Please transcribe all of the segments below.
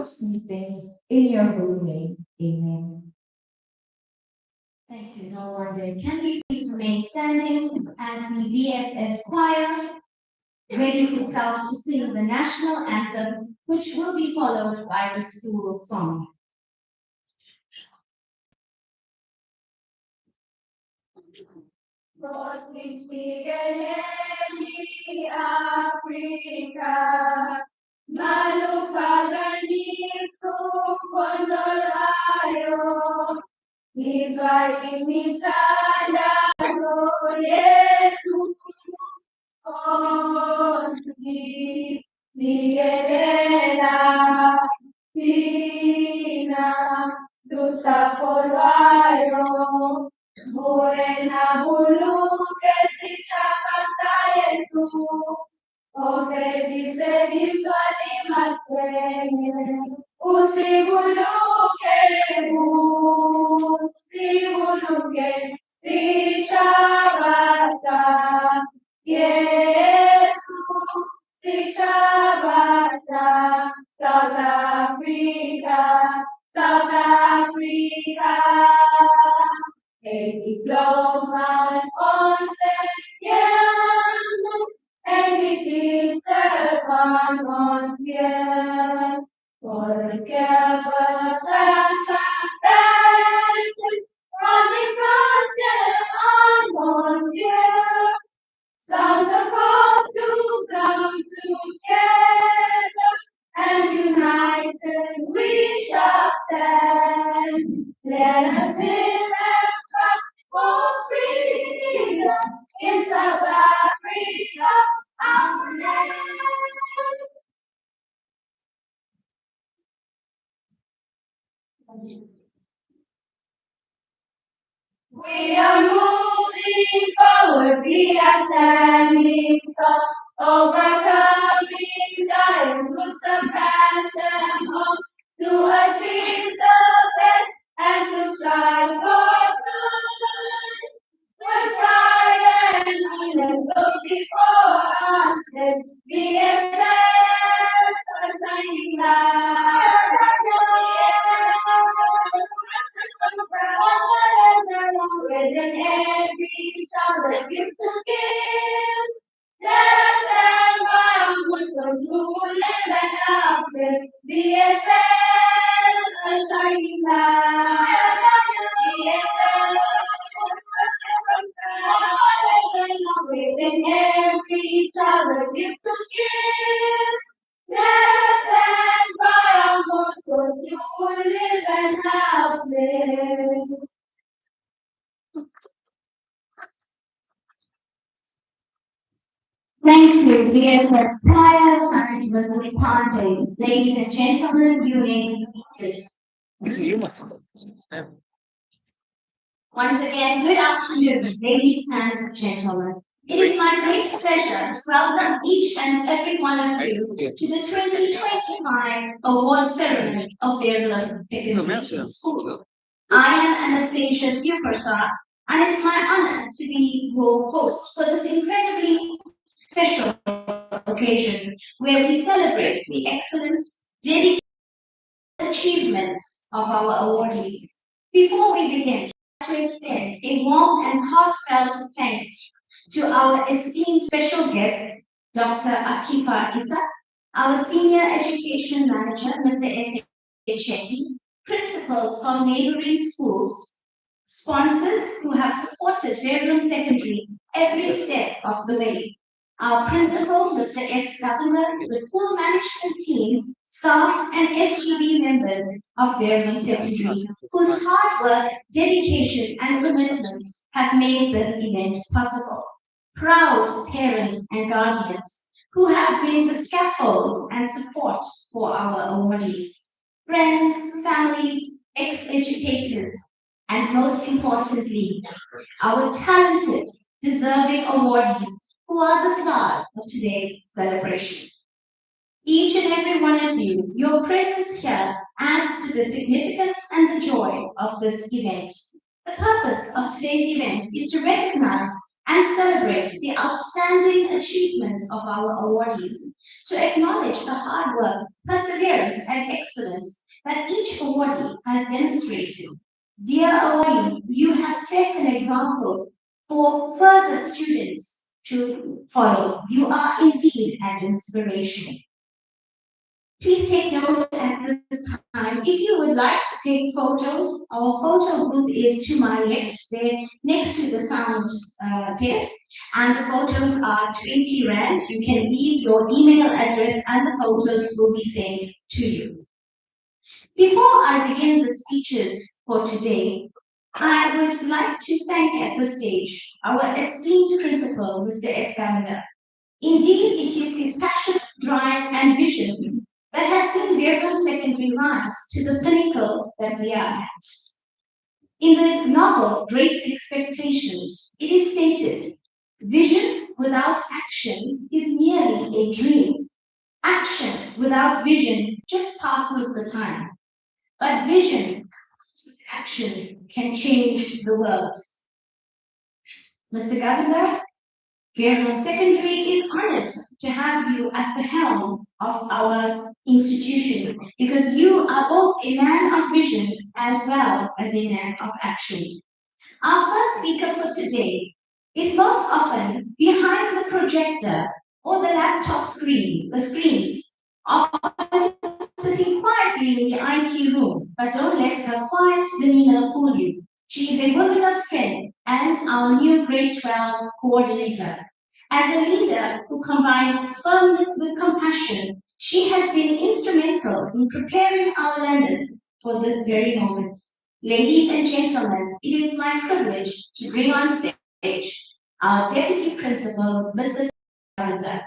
ask these things in your holy name. Amen. Thank you, no wonder. Can we please remain standing as the VSS choir readies itself to sing the national anthem, which will be followed by the school song. Africa, Malupaganiso Kondolayo, Izwalimithanda Yesu, Kosi, Zigelela, Tina, Lusapolwayo, Morena Buluke, Sichapasa Yesu, Ose dice visuali maswene, usibuluke, si chabasa, Yesu, si chabasa, South Africa, South Africa. A diploma on and it is a conscience for the scabbard from the cross on sound the call to come together and united we shall stand. Let us live and strive for freedom in South Africa, our land. We are moving forward, we are standing tall, overcoming giants who surpass them all, to achieve the best and to strive for good. With pride and honor goes before us, let's be a shining light. Within every child that gives to give. Let us stand by our motto to live and uplift. BSS, a shining light. Within every child that gives to give. Let us stand by our motto to live and uplift. Thank you, VSF Choir and Mrs. Ponte. Ladies and gentlemen, you may be seated. Once again, good afternoon, ladies and gentlemen. It is my great pleasure to welcome each and every one of you to the 2025 award ceremony of Verulam Secondary School. I am Anastasia Superstar, and it's my honor to be your host for this incredibly special occasion where we celebrate the excellence, dedication, and achievement of our awardees. Before we begin, to extend a warm and heartfelt thanks to our esteemed special guest, Dr. Akifa Issa, our Senior Education Manager, Mr. S. A. Chetty, principals from neighboring schools, sponsors who have supported Verulam Secondary every step of the way, our principal, Mr. S. Governor, the school management team, staff, and SGB members of Verulam Secondary, whose hard work, dedication, and commitment have made this event possible. Proud parents and guardians who have been the scaffold and support for our awardees. Friends, families, ex-educators, and most importantly, our talented, deserving awardees who are the stars of today's celebration. Each and every one of you, your presence here adds to the significance and the joy of this event. The purpose of today's event is to recognize and celebrate the outstanding achievements of our awardees, to acknowledge the hard work, perseverance, and excellence that each awardee has demonstrated. Dear awardee, you have set an example for further students to follow. You are indeed an inspiration. Please take note at this time. If you would like to take photos, our photo booth is to my left, there next to the sound desk, and the photos are 20 Rand. You can leave your email address and the photos will be sent to you. Before I begin the speeches for today, I would like to thank at this stage our esteemed principal, Mr. Escamilla. Indeed, it is his passion, drive, and vision that has seen Verulam Secondary rise to the pinnacle that we are at. In the novel Great Expectations, it is stated, vision without action is merely a dream. Action without vision just passes the time. But vision with action can change the world. Mr. Governor, Verulam Secondary is honored to have you at the helm of our institution because you are both a man of vision as well as a man of action. Our first speaker for today is most often behind the projector or the laptop screens often sitting quietly in the IT room, but don't let her quiet demeanor fool you. She is a woman of strength and our new grade 12 coordinator. As a leader who combines firmness with compassion, she has been instrumental in preparing our learners for this very moment. Ladies and gentlemen, it is my privilege to bring on stage our Deputy Principal, Mrs. Aranda.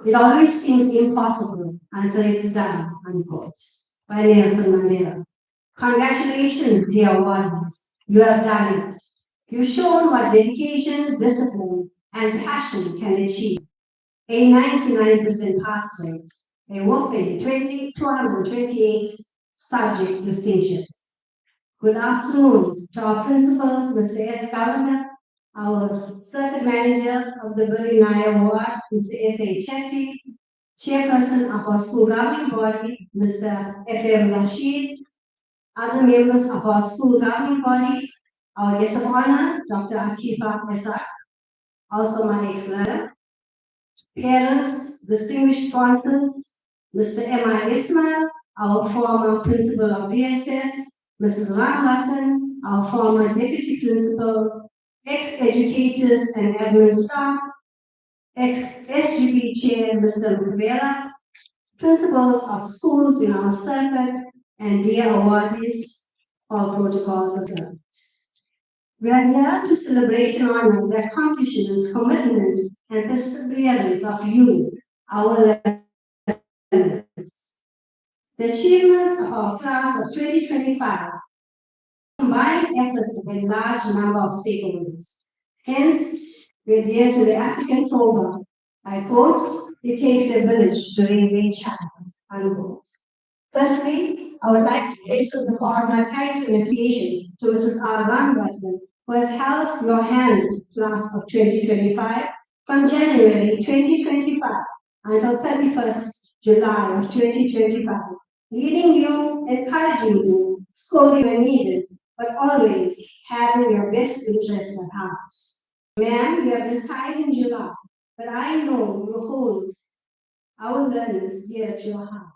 It always seems impossible until it's done, unquote. By Nelson Mandela. Congratulations, dear awardees. You have done it. You've shown what dedication, discipline, and passion can achieve. A 99% pass rate, a whopping 228 subject distinctions. Good afternoon to our principal, Mr. S. Governor, our circuit manager of the Berlinaya Ward, Mr. S. A. Chetty, chairperson of our school governing body, Mr. F. Rashid, other members of our school governing body, our guest of honor, Dr. Akifa Esa, also my ex-learner, parents, distinguished sponsors, Mr. M.I. Ismail, our former principal of BSS, Mrs. Ramalatan, our former deputy principal, ex-educators and admin staff, ex-SGP chair, Mr. Mubela, principals of schools in our circuit, and dear awardees, all protocols observed. We are here to celebrate and honor the accomplishments, commitment, and perseverance of you, our learners. The achievements of our class of 2025 combined efforts of a large number of stakeholders. Hence, we adhere to the African proverb. I quote, it takes a village to raise a child, unquote. Firstly, I would like to extend the formal thanks and appreciation to Mrs. R. Ramrathan, who has held your hands class of 2025 from January 2025 until 31st July of 2025, leading you, encouraging you, scolding when needed, but always having your best interests at heart. Ma'am, you have retired in July, but I know you hold our learners dear to your heart.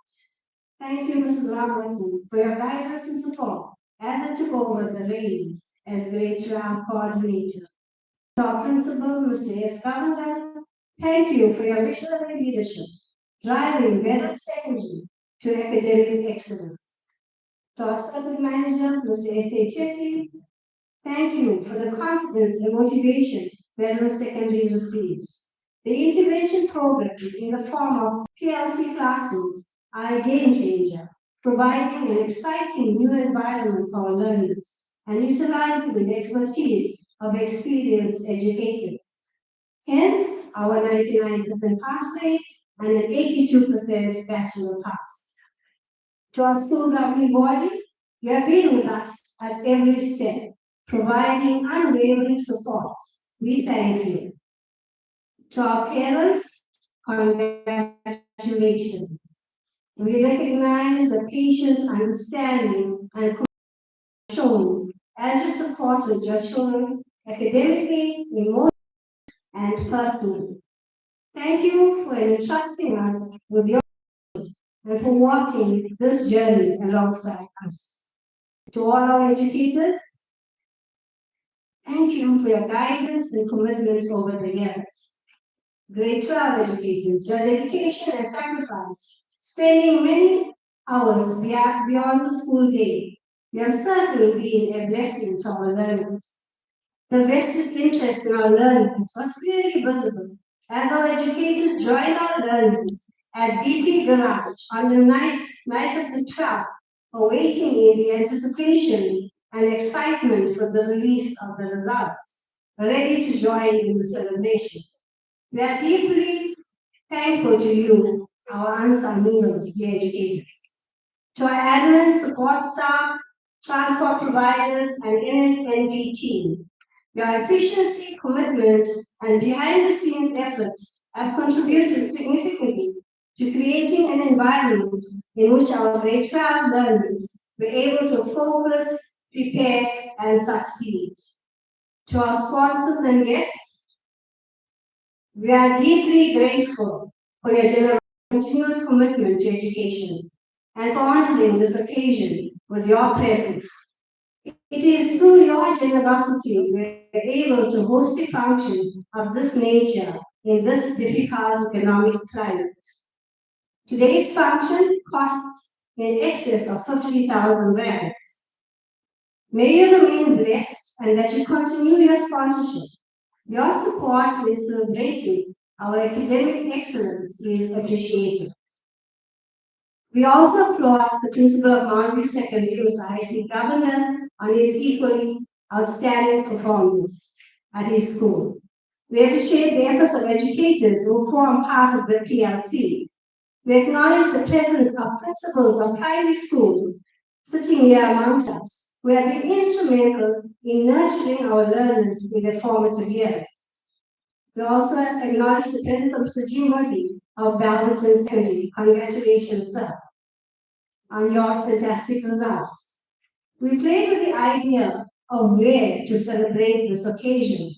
Thank you, Mrs. Ramrathan, for your guidance and support as I took over the reins as grade 12 coordinator. To our principal, Mr. S. Governor, thank you for your visionary leadership, driving Verulam Secondary to academic excellence. To our circuit manager, Mr. S. A. Chetty, thank you for the confidence and motivation Verulam Secondary receives. The intervention program in the form of PLC classes are a game changer, providing an exciting new environment for our learners and utilizing the expertise of experienced educators. Hence, our 99% pass rate and an 82% bachelor pass. To our school governing body, you have been with us at every step, providing unwavering support. We thank you. To our parents, congratulations. We recognize the patience, understanding, and shown as you supported your children academically, emotionally, and personally. Thank you for entrusting us with your and for walking this journey alongside us. To all our educators, thank you for your guidance and commitment over the years. Grade 12 educators, your dedication and sacrifice, spending many hours beyond the school day, you have certainly been a blessing to our learners. The vested interest in our learners was clearly visible as our educators joined our learners at BP Garage on the night of the 12th, awaiting in the anticipation and excitement for the release of the results, ready to join in the celebration. We are deeply thankful to you, our unsung heroes, dear educators. To our admin, support staff, transport providers, and NSNB team, your efficiency, commitment, and behind-the-scenes efforts have contributed significantly to creating an environment in which our grade 12 learners were able to focus, prepare, and succeed. To our sponsors and guests, we are deeply grateful for your generous continued commitment to education and for honoring this occasion with your presence. It is through your generosity we are able to host a function of this nature in this difficult economic climate. Today's function costs in excess of 50,000 rands. May you remain blessed and that you continue your sponsorship. Your support in celebrating our academic excellence is appreciated. We also applaud the principal of Mount Secondary, Mr. I.C. Governor, on his equally outstanding performance at his school. We appreciate the efforts of educators who form part of the PLC. We acknowledge the presence of principals of primary schools sitting here amongst us, who have been instrumental in nurturing our learners in their formative years. We also acknowledge the presence of Mr. Jim Murphy of Balberton Secondary. Congratulations, sir, on your fantastic results. We played with the idea of where to celebrate this occasion.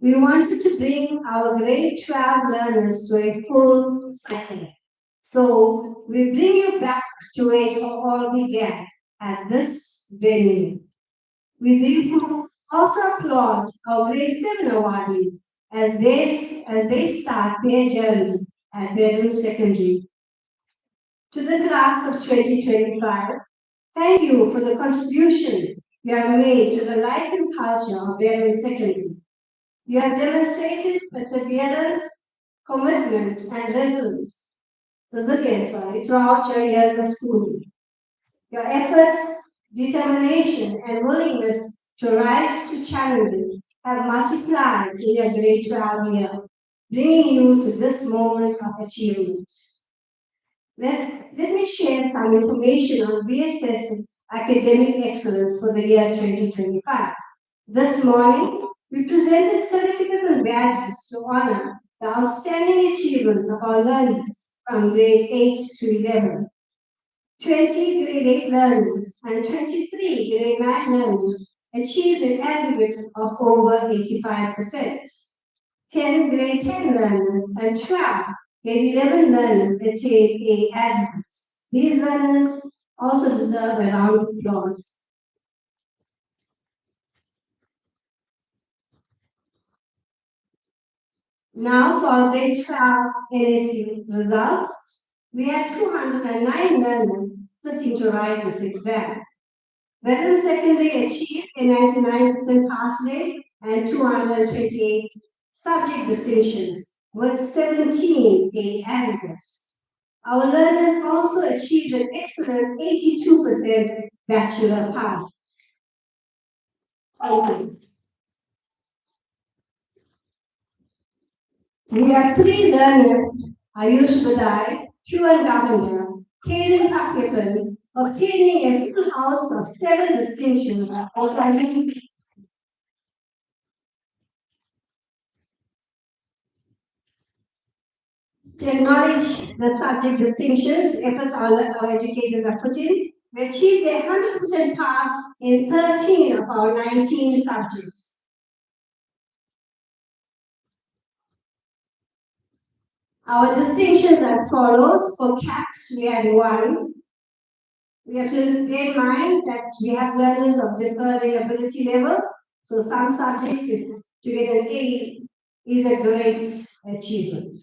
We wanted to bring our grade 12 learners to a full cycle. So we bring you back to where it all began, at this venue. We therefore also applaud our grade 7 awardees as they start their journey at Verulam Secondary. To the class of 2025, thank you for the contribution you have made to the life and culture of Verulam Secondary. You have demonstrated perseverance, commitment, and resilience throughout your years of schooling. Your efforts, determination, and willingness to rise to challenges have multiplied in your grade 12 year, bringing you to this moment of achievement. Let me share some information on VSS's academic excellence for the year 2025. This morning, we presented certificates and badges to honor the outstanding achievements of our learners from grade 8 to 11. 20 grade 8 learners and 23 grade 9 learners achieved an aggregate of over 85%. 10 grade 10 learners and 12 grade 11 learners attained A aggregates. These learners also deserve a round of applause. Now for our grade 12 NSC results, we had 209 learners sitting to write this exam. Veteran Secondary achieved a 99% pass rate and 228 subject distinctions with 17 A aggregates. Our learners also achieved an excellent 82% bachelor pass. We have three learners, Ayush Badai, Q.N. Governor, Hayden Pakripan, obtaining a full house of 7 distinctions to acknowledge the subject distinctions, the efforts our educators have put in. We achieved a 100% pass in 13 of our 19 subjects. Our distinctions as follows. For CAT, we had 1. We have to bear in mind that we have learners of differing ability levels. So some subjects to get an A is a great achievement.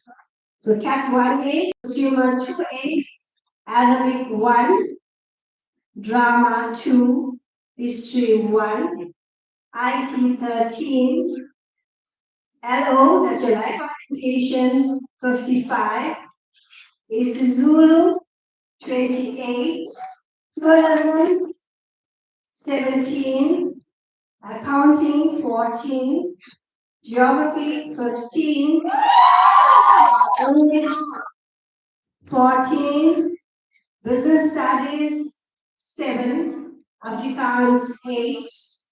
So CAT 1A, consumer 2 A's, Arabic 1, drama 2, history 1, IT 13, LO, that's your life orientation 55, Isizulu 28, Verulam 17, accounting 14, geography 15, English 14, business studies 7, Afrikaans 8,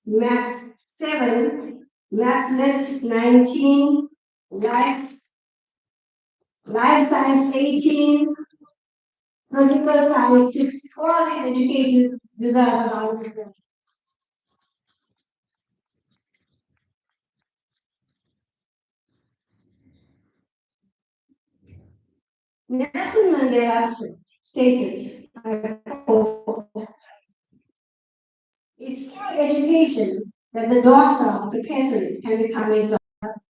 maths 7, maths lit 19, life science 18, physical science 6. All these educators deserve a round of applause. Nelson Mandela stated, I quote, "It's through education that the daughter of a peasant can become a doctor,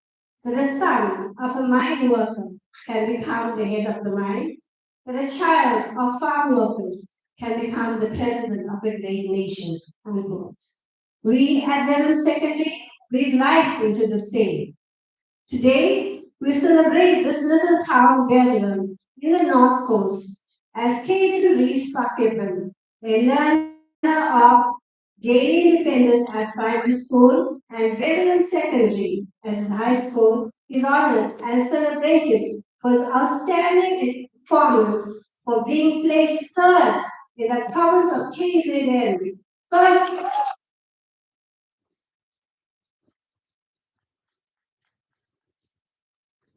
that the son of a mine worker can become the head of the mine, that a child of farm workers can become the president of a great nation." Unquote. We at Verulam Secondary breathe life into the same. Today, we celebrate this little town, Verulam, in the North Coast, as Kate Reese Pakiban, a learner of Daily Independent as primary school and Verulam Secondary as high school, is honored and celebrated for his outstanding performance for being placed third in the province of KZN.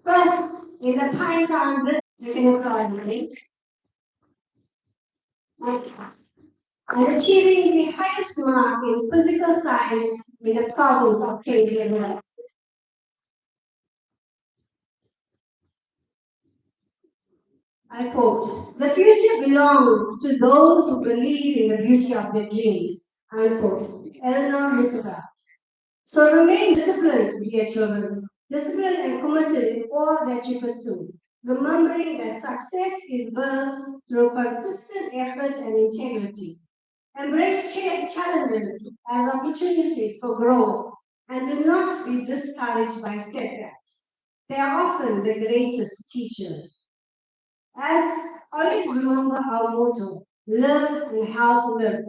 First, in the Pine Town district, you can applaud me, and achieving the highest mark in physical science in the province of KZN. I quote, "The future belongs to those who believe in the beauty of their dreams." Unquote. Eleanor Roosevelt. So remain disciplined, dear children, disciplined and committed in all that you pursue, remembering that success is built through consistent effort and integrity. Embrace challenges as opportunities for growth and do not be discouraged by setbacks. They are often the greatest teachers. As always remember our motto, live and help live.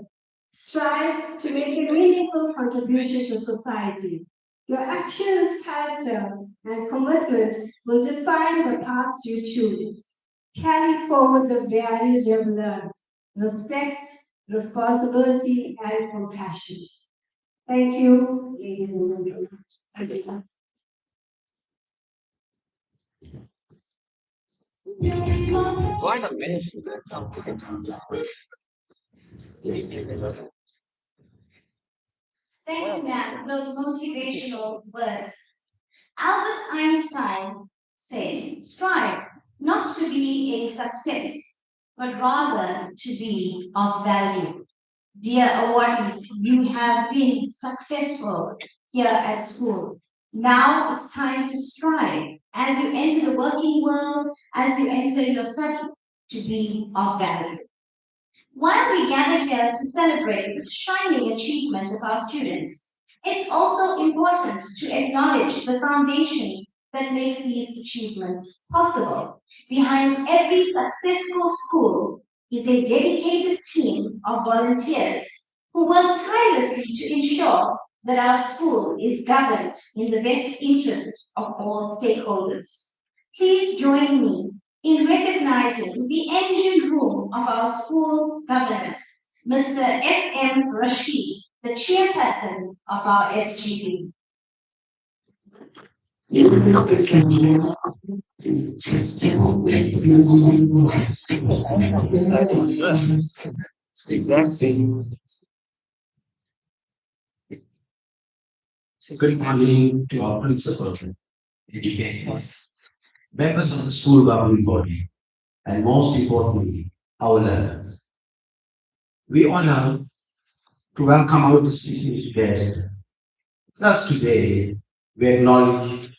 Strive to make a meaningful contribution to society. Your actions, character, and commitment will define the paths you choose. Carry forward the values you have learned: respect, responsibility, and compassion. Thank you, ladies and gentlemen. Thank you, ma'am, for those motivational words. Albert Einstein said, "Strive not to be a success, but rather to be of value." Dear awardees, you have been successful here at school. Now it's time to strive as you enter the working world, as you enter your study, to be of value. While we gather here to celebrate this shining achievement of our students, it's also important to acknowledge the foundation that makes these achievements possible. Behind every successful school is a dedicated team of volunteers who work tirelessly to ensure that our school is governed in the best interest of all stakeholders. Please join me in recognizing the engine room of our school governance, Mr. S.M. Rashid, the chairperson of our SGB. Exactly. Good morning to our principals, educators, members of the school governing body, and most importantly, our learners. We honor to welcome our distinguished guests. Thus today, we acknowledge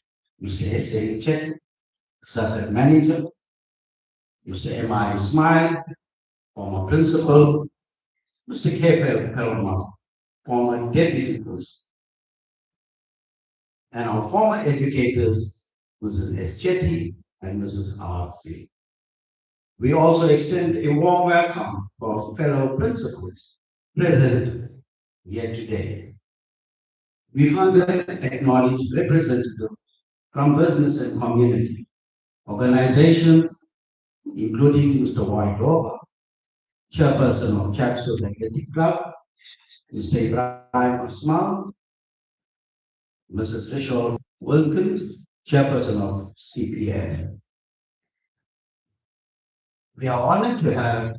Mr. S.A. Chet, Circuit Manager, Mr. M.I. Ismail, former principal, Mr. K. Pelma, former deputy principal, and our former educators, Mrs. S. Chetty and Mrs. R.C. We also extend a warm welcome to our fellow principals present here today. We further acknowledge representatives from business and community organizations, including Mr. White Rover, chairperson of Chapstone Athletic Club, Mr. Ibrahim Asmal, Mrs. Rachel Wilkins, chairperson of CPF. We are honored to have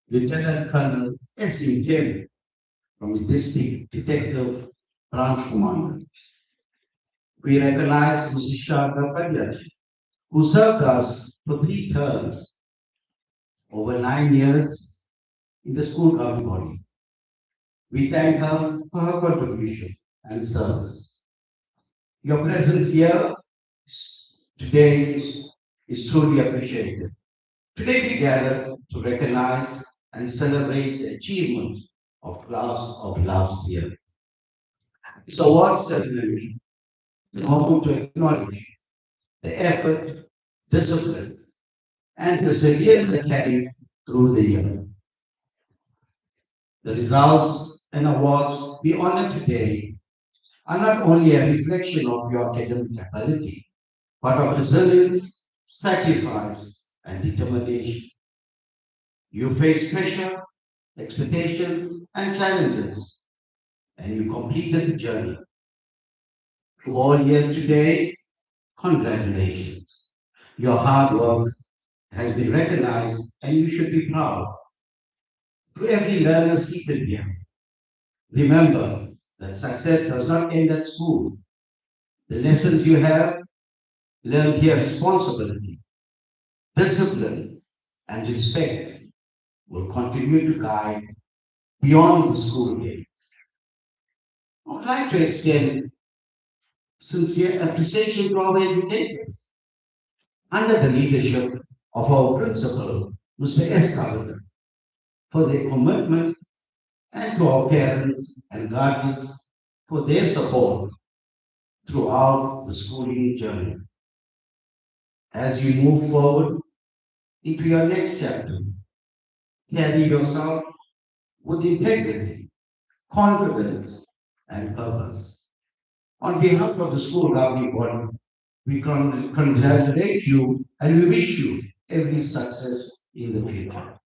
Lieutenant Colonel S.E. Jim from his district detective branch commander. We recognize Mrs. Shardha Padyaj, who served us for 3 terms over 9 years in the school governing body. We thank her for her contribution and service. Your presence here today is truly appreciated. Today we gather to recognize and celebrate the achievements of class of last year. This award ceremony is hoping to acknowledge the effort, discipline, and perseverance they carried through the year. The results and awards we honor today are not only a reflection of your academic ability, but of resilience, sacrifice, and determination. You face pressure, expectations, and challenges, and you completed the journey. To all here today, congratulations. Your hard work has been recognized, and you should be proud. To every learner seated here, remember that success does not end at school. The lessons you have learned here, responsibility, discipline, and respect, will continue to guide beyond the school gates. I would like to extend sincere appreciation to our educators under the leadership of our principal, Mr. S. Kavada, for their commitment, and to our parents and guardians for their support throughout the schooling journey. As you move forward into your next chapter, carry yourself with integrity, confidence, and purpose. On behalf of the school governing body, we congratulate you and we wish you every success in the future.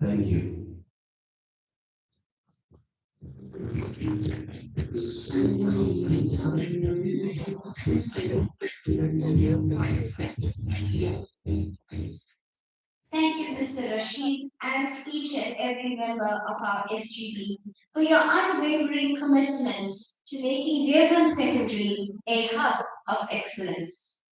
Thank you. Thank you, Mr. Rashid, and each and every member of our SGB for your unwavering commitment to making Verulam Secondary a hub of excellence.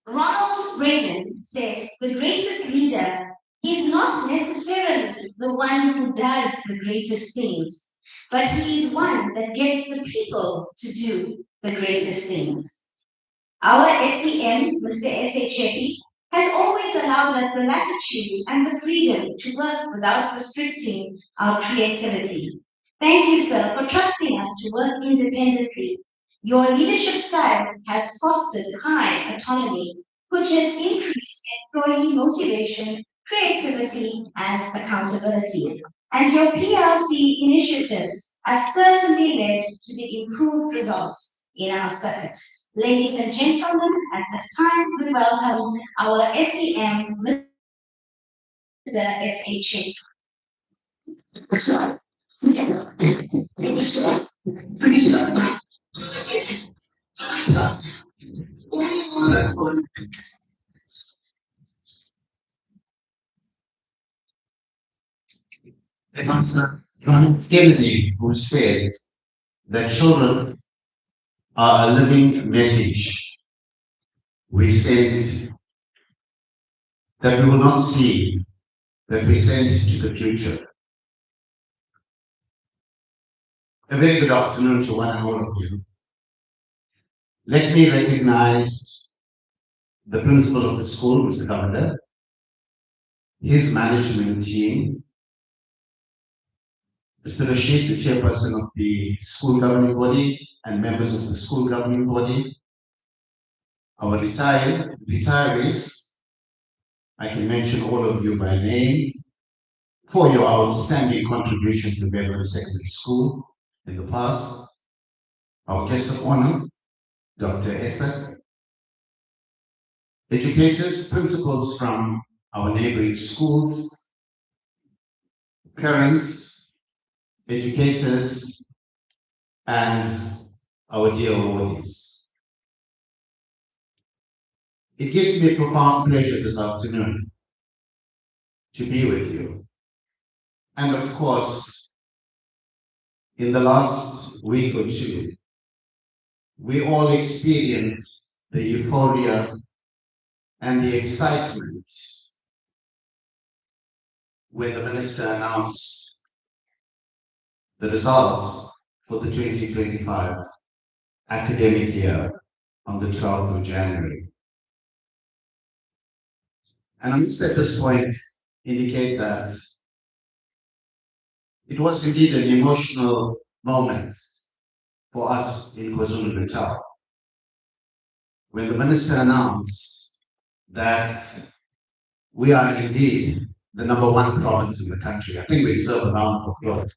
Ronald Reagan said, "The greatest leader is not necessarily the one who does the greatest things, but he is one that gets the people to do the greatest things." Our SEM, Mr. S.A. Chetty, has always allowed us the latitude and the freedom to work without restricting our creativity. Thank you, sir, for trusting us to work independently. Your leadership style has fostered high autonomy, which has increased employee motivation, creativity, and accountability. And your PLC initiatives have certainly led to the improved results in our circuit. Ladies and gentlemen, at this time we welcome our SEM, Mr. S.H. There was John Kennedy who said that children are a living message. We send that we will not see, that we send to the future. A very good afternoon to one and all of you. Let me recognize the principal of the school, Mr. Governor, his management team, Mr. Rashid, the chairperson of the school governing body, and members of the school governing body, our retirees. I can mention all of you by name for your outstanding contribution to Verulam Secondary School in the past. Our guest of honor, Dr. Esa, educators, principals from our neighboring schools, parents, educators, and our dear awardees. It gives me profound pleasure this afternoon to be with you. And of course, in the last week or two, we all experienced the euphoria and the excitement when the minister announced the results for the 2025 academic year on the 12th of January. And I must at this point indicate that it was indeed an emotional moment for us in KwaZulu-Natal when the minister announced that we are indeed the number one province in the country. I think we deserve a round of applause.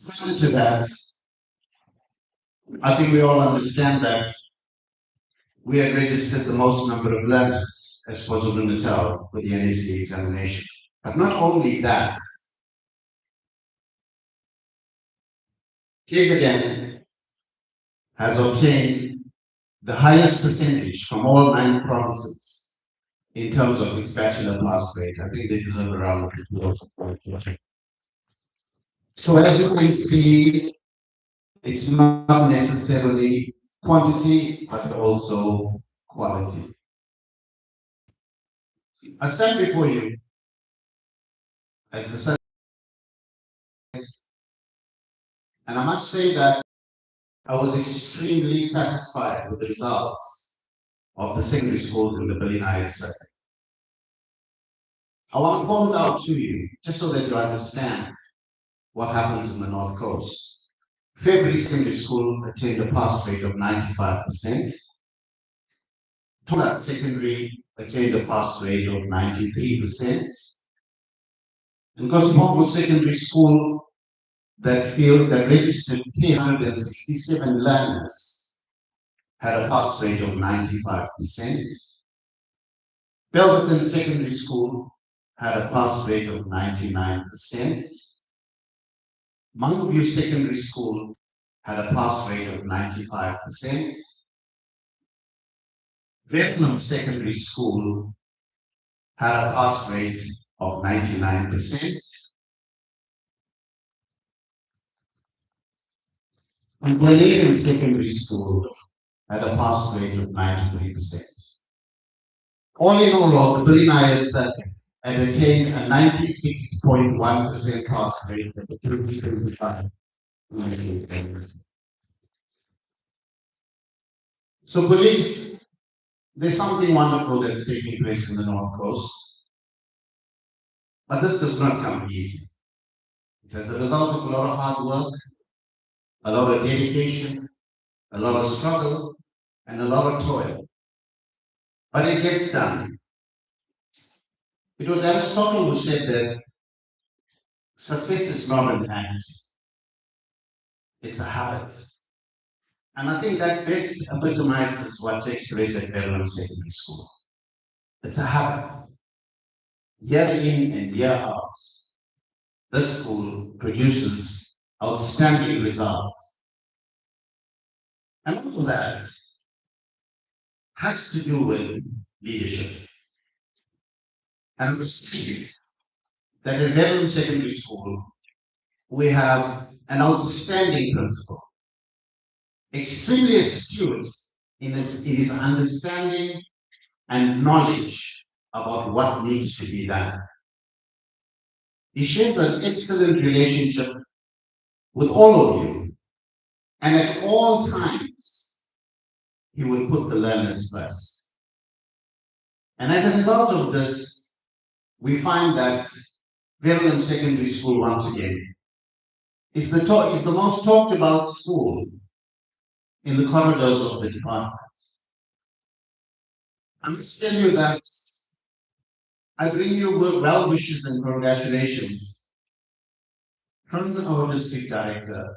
Further to that, I think we all understand that we had registered the most number of learners as KwaZulu-Natal for the NSC examination. But not only that, KZN has obtained the highest percentage from all 9 provinces in terms of its bachelor pass rate. I think they deserve a round of applause. So as you can see, it's not necessarily quantity, but also quality. I stand before you as the son, and I must say that I was extremely satisfied with the results of the secondary schools in the Berlin circuit. I want to point out to you, just so that you understand what happens in the North Coast. February Secondary School attained a pass rate of 95%. Tolat Secondary attained a pass rate of 93%. And Kosovo Secondary School that registered 367 learners had a pass rate of 95%. Belverton Secondary School had a pass rate of 99%. Mount View Secondary School had a pass rate of 95%. Verulam Secondary School had a pass rate of 99%. And Glenhaven Secondary School had a pass rate of 93%. All in all, the Berlin circuit had attained a 96.1% pass rate at the 2025. So colleagues, there's something wonderful that's taking place in the North Coast, but this does not come easy. It's as a result of a lot of hard work, a lot of dedication, a lot of struggle, and a lot of toil. But it gets done. It was Aristotle who said that success is not an act, it's a habit. And I think that best epitomizes what takes place at Verulam Secondary School. It's a habit. Year in and year out, this school produces outstanding results. And all of that has to do with leadership. And we see that in Verulam Secondary School, we have an outstanding principal, extremely astute in his understanding and knowledge about what needs to be done. He shares an excellent relationship with all of you, and at all times, he will put the learners first. And as a result of this, we find that Verulam Secondary School, once again, is the most talked about school in the corridors of the department. I must tell you that I bring you well wishes and congratulations from our district director,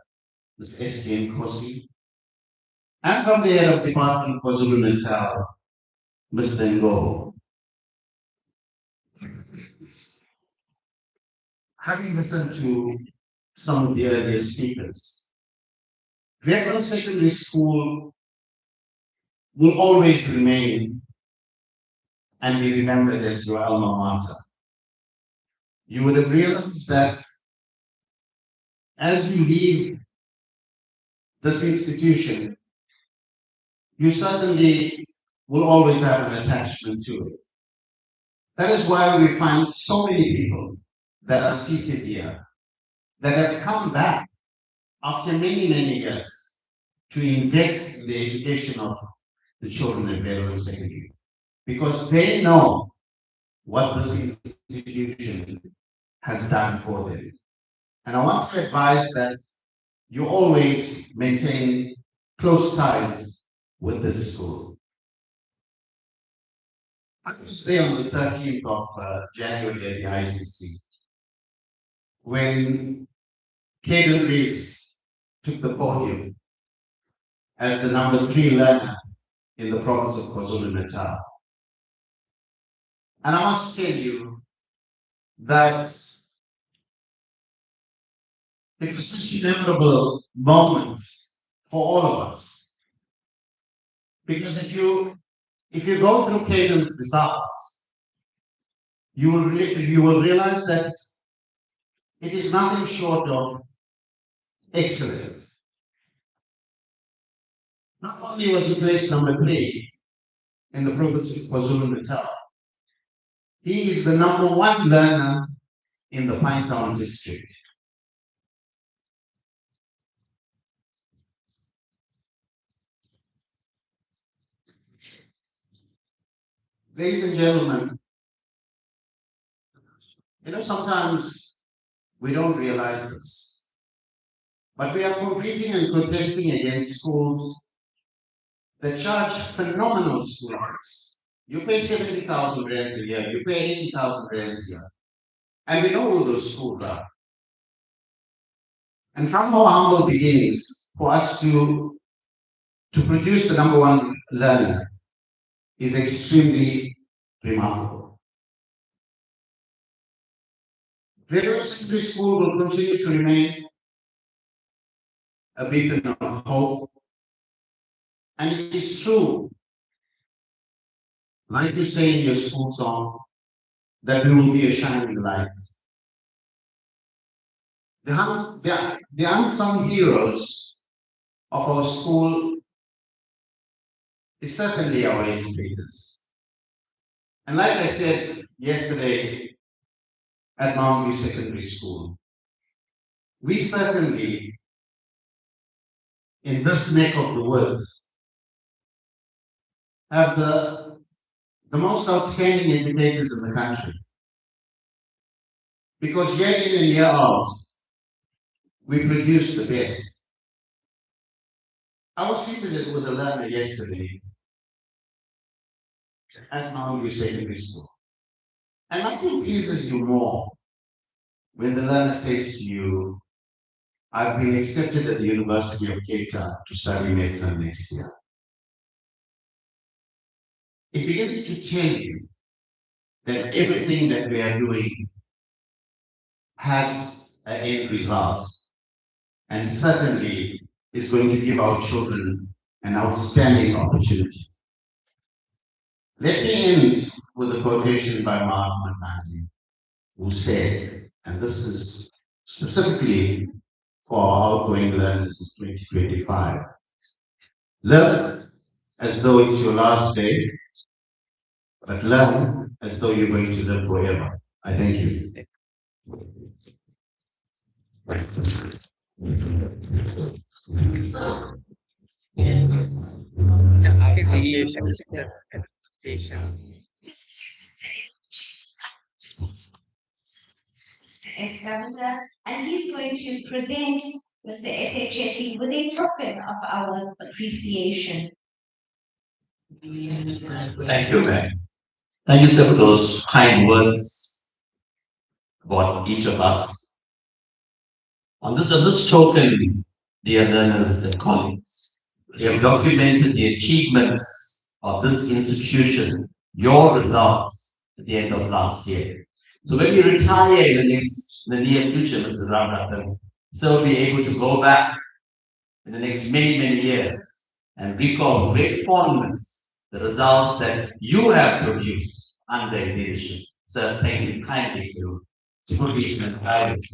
Ms. S.T.N. Kosi, and from the head of department for KwaZulu-Natal, Mr. Ngo. Having listened to some of the earlier speakers, Verulam Secondary School will always remain and be remembered as your alma mater. You would have realized that as you leave this institution, you certainly will always have an attachment to it. That is why we find so many people that are seated here that have come back after many, many years to invest in the education of the children at Verulam Secondary, because they know what this institution has done for them. And I want to advise that you always maintain close ties with this school. I was there on the 13th of January at the ICC when Caden Rees took the podium as the number 3 learner in the province of KwaZulu-Natal. And I must tell you that it was such a memorable moment for all of us. Because if you go through Caden's results, you will realize that it is nothing short of excellent. Not only was he placed number 3 in the province of KwaZulu-Natal, he is the number 1 learner in the Pinetown district. Ladies and gentlemen, sometimes we don't realize this, but we are competing and contesting against schools that charge phenomenal school fees. You pay 70,000 rands a year, you pay 80,000 rands a year. And we know who those schools are. And from our humble beginnings, for us to produce the number 1 learner is extremely remarkable. Verulam Secondary School will continue to remain a beacon of hope. And it is true, like you say in your school song, that we will be a shining light. The unsung heroes of our school is certainly our educators. And like I said yesterday at Mount View Secondary School, we certainly, in this neck of the woods, have the most outstanding educators in the country. Because year in and year out, we produce the best. I was seated with a learner yesterday at Mount View Secondary School. And nothing pleases you more When the learner says to you, I've been accepted at the University of Cape Town to study medicine next year, it begins to tell you that everything that we are doing has an end result and certainly is going to give our children an outstanding opportunity. Let me end with a quotation by Mahatma Gandhi, who said, and this is specifically for our outgoing learners in 2025, learn as though it's your last day, but learn as though you're going to live forever. I thank you. S. Lavender, and he's going to present Mr. S. A. Chetty with a token of our appreciation. Thank you, ma'am. Thank you, sir, for those kind words about each of us. On this token, dear learners and colleagues, we have documented the achievements of this institution, your results at the end of last year. So when we retire in the near future, Mr. Ramrathan, so we'll be able to go back in the next many, many years and recall with great fondness the results that you have produced under leadership. Sir, thank you kindly for your supervision and guidance.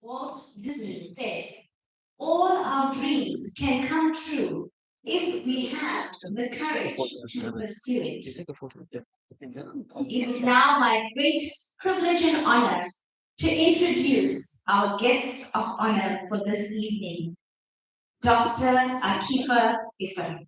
Walt Disney said, all our dreams can come true if we have the courage to pursue it. It is now my great privilege and honor to introduce our guest of honor for this evening, Dr. Akifa Issa.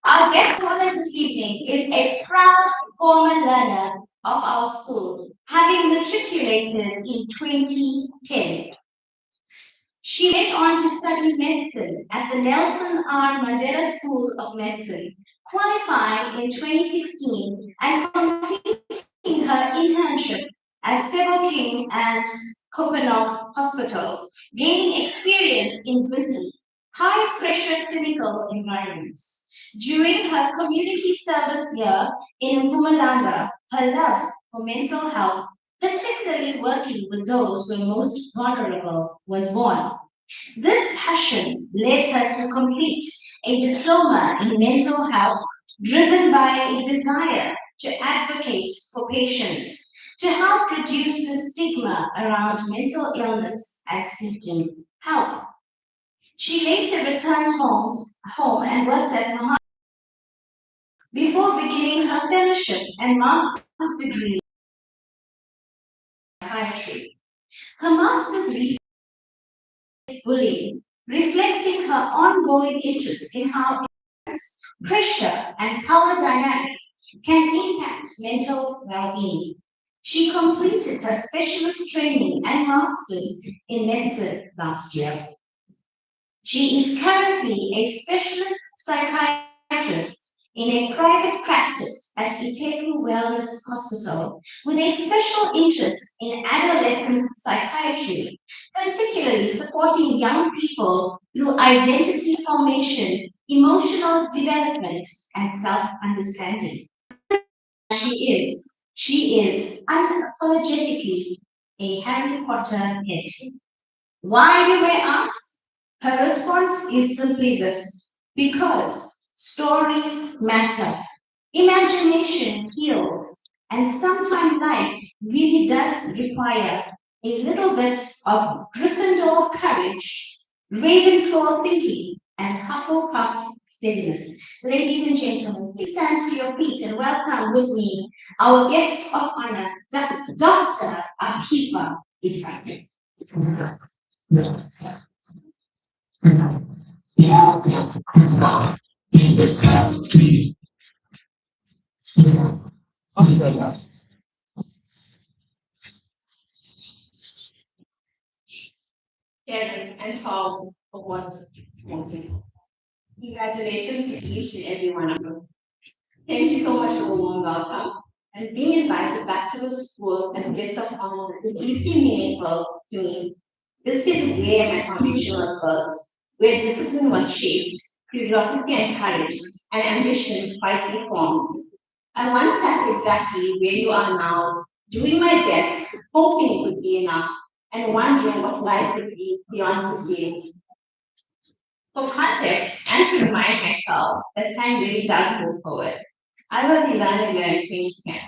Our guest of honor this evening is a proud former learner of our school, having matriculated in 2010. She went on to study medicine at the Nelson R. Mandela School of Medicine, qualifying in 2016 and completing her internship at Several King and Copenhagen hospitals, gaining experience in busy, high-pressure clinical environments. During her community service year in Mpumalanga, her love for mental health, particularly working with those who are most vulnerable, was born. This passion led her to complete a diploma in mental health, driven by a desire to advocate for patients, to help reduce the stigma around mental illness and seeking help. She later returned home and worked at Mahatma before beginning her fellowship and master's degree in psychiatry. Her master's research is bullying, reflecting her ongoing interest in how pressure and power dynamics can impact mental well-being. She completed her specialist training and master's in medicine last year. She is currently a specialist psychiatrist in a private practice at Iteku Wellness Hospital with a special interest in adolescent psychiatry, particularly supporting young people through identity formation, emotional development, and self-understanding. She is unapologetically a Harry Potter head. Why, you may ask? Her response is simply this: because stories matter, imagination heals, and sometimes life really does require a little bit of Gryffindor courage, Ravenclaw thinking, and Hufflepuff steadiness. Ladies and gentlemen, please stand to your feet and welcome with me our guest of honor, Dr. Akifa Isaac. Karen and Tom for what's possible. Congratulations to each and every one of us. Thank you so much for a warm welcome. And being invited back to the school as a guest of honor is deeply meaningful to me. This is where my foundation was built, where discipline was shaped, curiosity encouraged, and ambition quietly formed. I wonder that exactly where you are now, doing my best, hoping it would be enough, and wondering what life would be beyond these games. For context, and to remind myself that time really does move forward, I was a learner in 2010,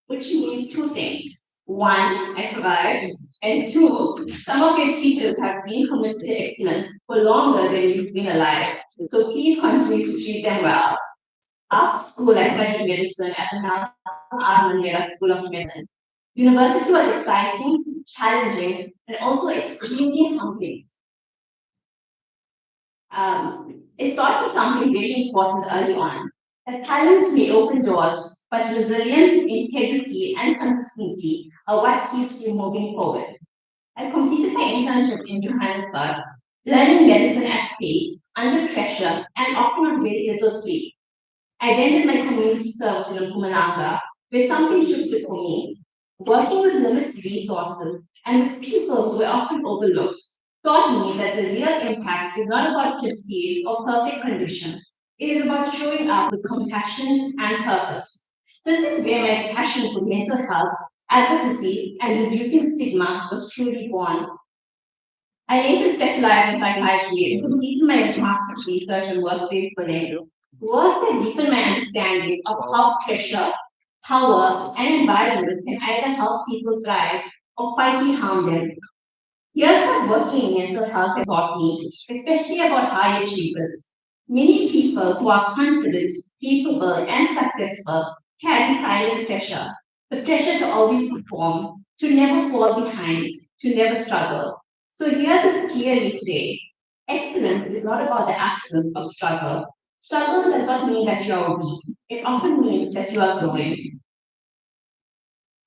which means two things. One, I survived, and two, some of your teachers have been committed to excellence for longer than you've been alive. So please continue to treat them well. After school, I studied medicine at the Nelson Mandela School of Medicine. University was exciting, challenging, and also extremely humbling. It taught me something very important early on. That talent may open doors, but resilience, integrity, and consistency are what keeps you moving forward. I completed my internship in Johannesburg, learning medicine at pace, under pressure, and often on very little sleep. I then did my community service in Mpumalanga, where something shifted for me. Working with limited resources and with people who were often overlooked taught me that the real impact is not about prestige or perfect conditions. It is about showing up with compassion and purpose. This is where my passion for mental health, advocacy, and reducing stigma was truly born. I later specialized in psychiatry and completed my master's research in workplace bullying. Work that deepened my understanding of how pressure, power, and environment can either help people thrive or quietly harm them. Here's what working in mental health has taught me, especially about high achievers. Many people who are confident, capable, and successful carry silent pressure. The pressure to always perform, to never fall behind, to never struggle. So hear this clearly today. Excellence is not about the absence of struggle. Struggle does not mean that you are weak. It often means that you are growing.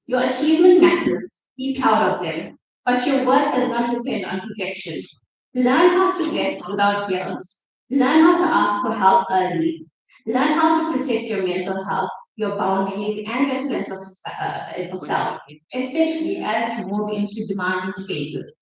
Your achievement matters. Be proud of them. But your worth does not depend on perfection. Learn how to rest without guilt. Learn how to ask for help early. Learn how to protect your mental health, your boundaries, and your sense of self, especially as you move into demanding spaces.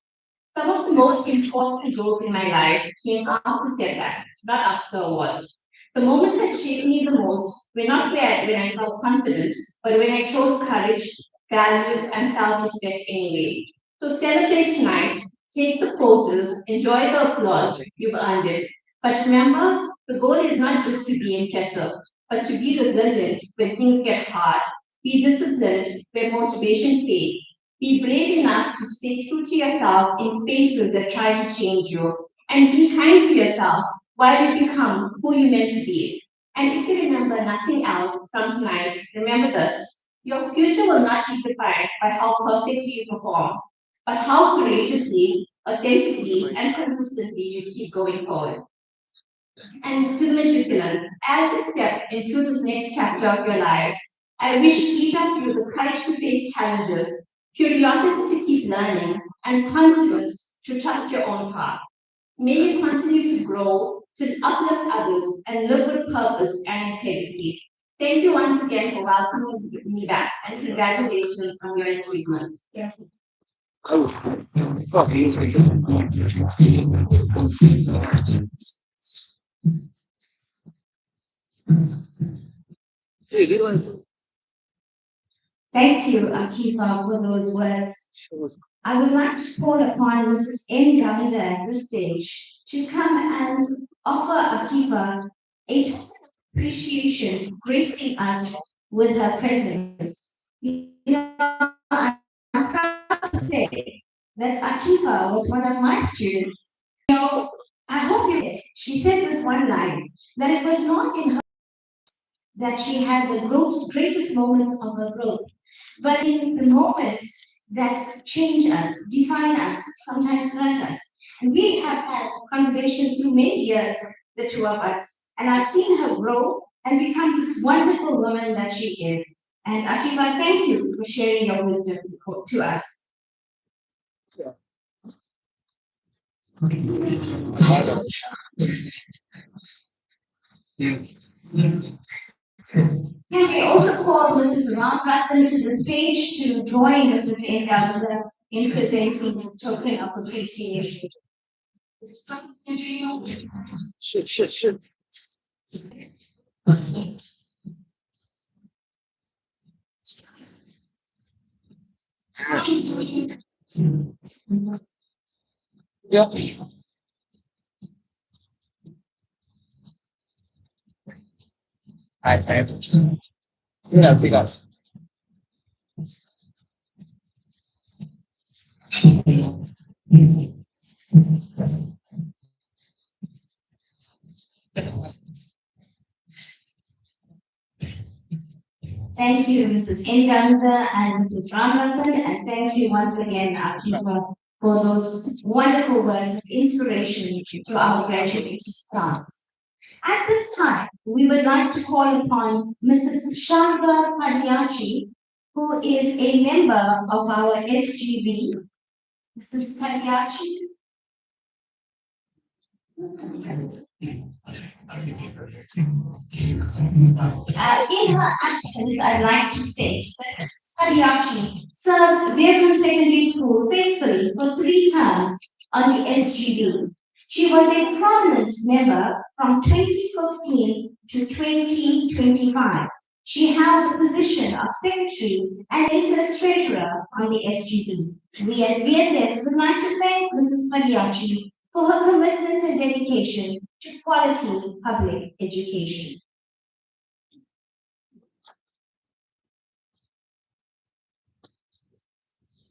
Some of the most important growth in my life came after setbacks, not after awards. The moments that shaped me the most were not when I felt confident, but when I chose courage, values, and self-respect anyway. So celebrate tonight, take the photos, enjoy the applause, you've earned it. But remember, the goal is not just to be impressive, but to be resilient when things get hard. Be disciplined when motivation fades. Be brave enough to stay true to yourself in spaces that try to change you. And be kind to yourself while you become who you're meant to be. And if you remember nothing else from tonight, remember this. Your future will not be defined by how perfectly you perform, but how courageously, authentically, and consistently you keep going forward. And to the matriculants, as you step into this next chapter of your lives, I wish each of you the courage to face challenges, curiosity to keep learning, and confidence to trust your own path. May you continue to grow, to uplift others, and live with purpose and integrity. Thank you once again for welcoming me back, and congratulations on your achievement. Thank you, Akifa, for those words. I would like to call upon Mrs. N. Gamida at this stage to come and offer Akifa a token of appreciation, gracing us with her presence. I'm proud to say that Akifa was one of my students. I hope you get. She said this one line that it was not in her that she had the greatest moments of her growth, but in the moments that change us, define us, sometimes hurt us. And we have had conversations through many years, the two of us, and I've seen her grow and become this wonderful woman that she is. And Akiva, thank you for sharing your wisdom to us. Can we also call Mrs. Ramprathan to the stage to join Mrs. Engalda in presenting this token of appreciation? Thank you, Mrs. Enganda and Mrs. Ramanathan, and thank you once again, Akiva, for those wonderful words of inspiration to our graduate class. At this time, we would like to call upon Mrs. Shanta Padiachi, who is a member of our SGB. Mrs. Padiachi. In her absence, I'd like to state that Mrs. Padiachi served Verulam Secondary School faithfully for 3 terms on the SGB. She was a prominent member from 2015 to 2025. She held the position of secretary and later treasurer on the SGB. We at VSS would like to thank Mrs. Padiachi for her commitment and dedication to quality public education.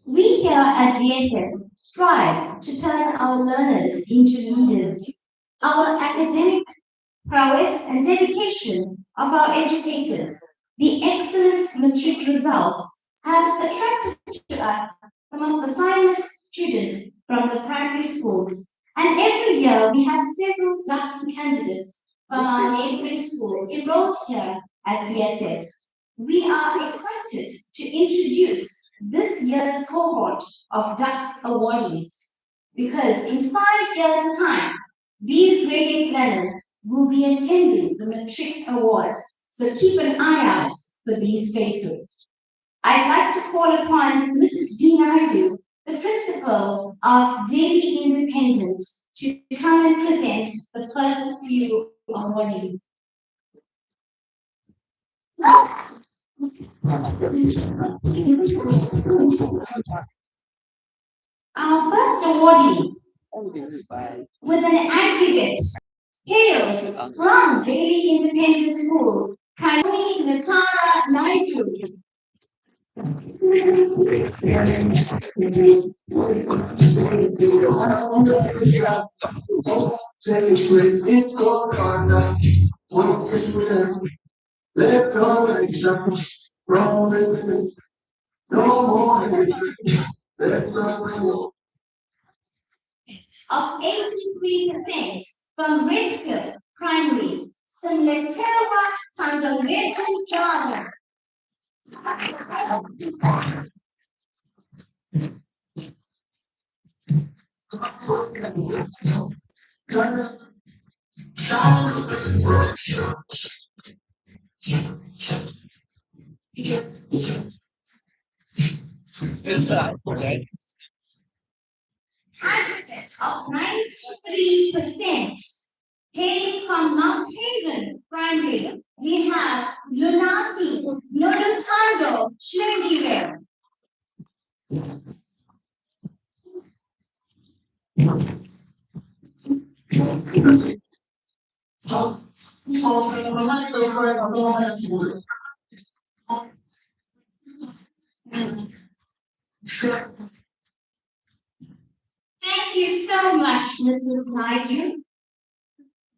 We here at VSS strive to turn our learners into leaders. Our academic prowess and dedication of our educators, the excellent matric results, has attracted to us some of the finest students from the primary schools. And every year we have several DUCS candidates from our neighboring schools enrolled here at VSS. We are excited to introduce this year's cohort of DUCS awardees because in 5 years' time, these grade 8 learners will be attending the Matric Awards, so keep an eye out for these faces. I'd like to call upon Mrs. D. Naidu, the principal of Daily Independent, to come and present the first few awardees. Our first awardee, with an aggregate, hails from Daily Independent School, Kaini Natara Naidu. Of 83% from Redcliffe Primary, Simletewa Tangalwetu Jana. Aggregates of 93% came from Mount Haven Primary. We have Lunati Nolutando Shlingiwe. Thank you so much, Mrs. Naidu.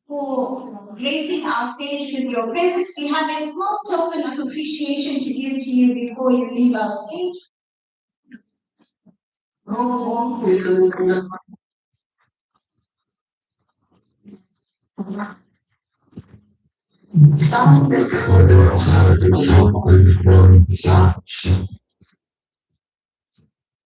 for gracing our stage with your presence. We have a small token of appreciation to give to you before you leave our stage.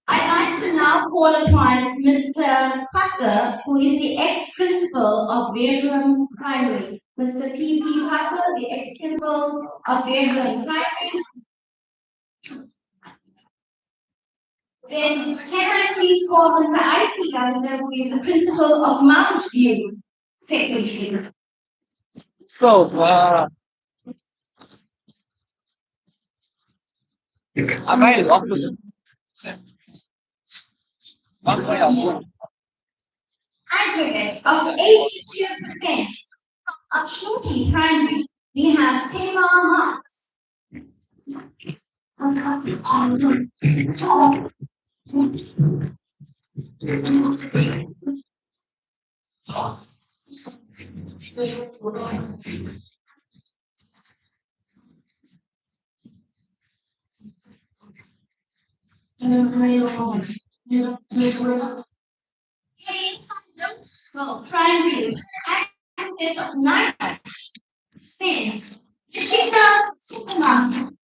I'd like to now call upon Mr. Packer, who is the ex-principal of Verulam Primary. Mr. P.P. Packer, the ex-principal of Verulam Primary. Then can I please call Mr. I.C. Ganda, who is the principal of Mount View Secondary. So, am I the opposite? Aggregate of 82% of Shorty Primary. We have 10 marks. So primary aggregate of 9%. Shika Superman.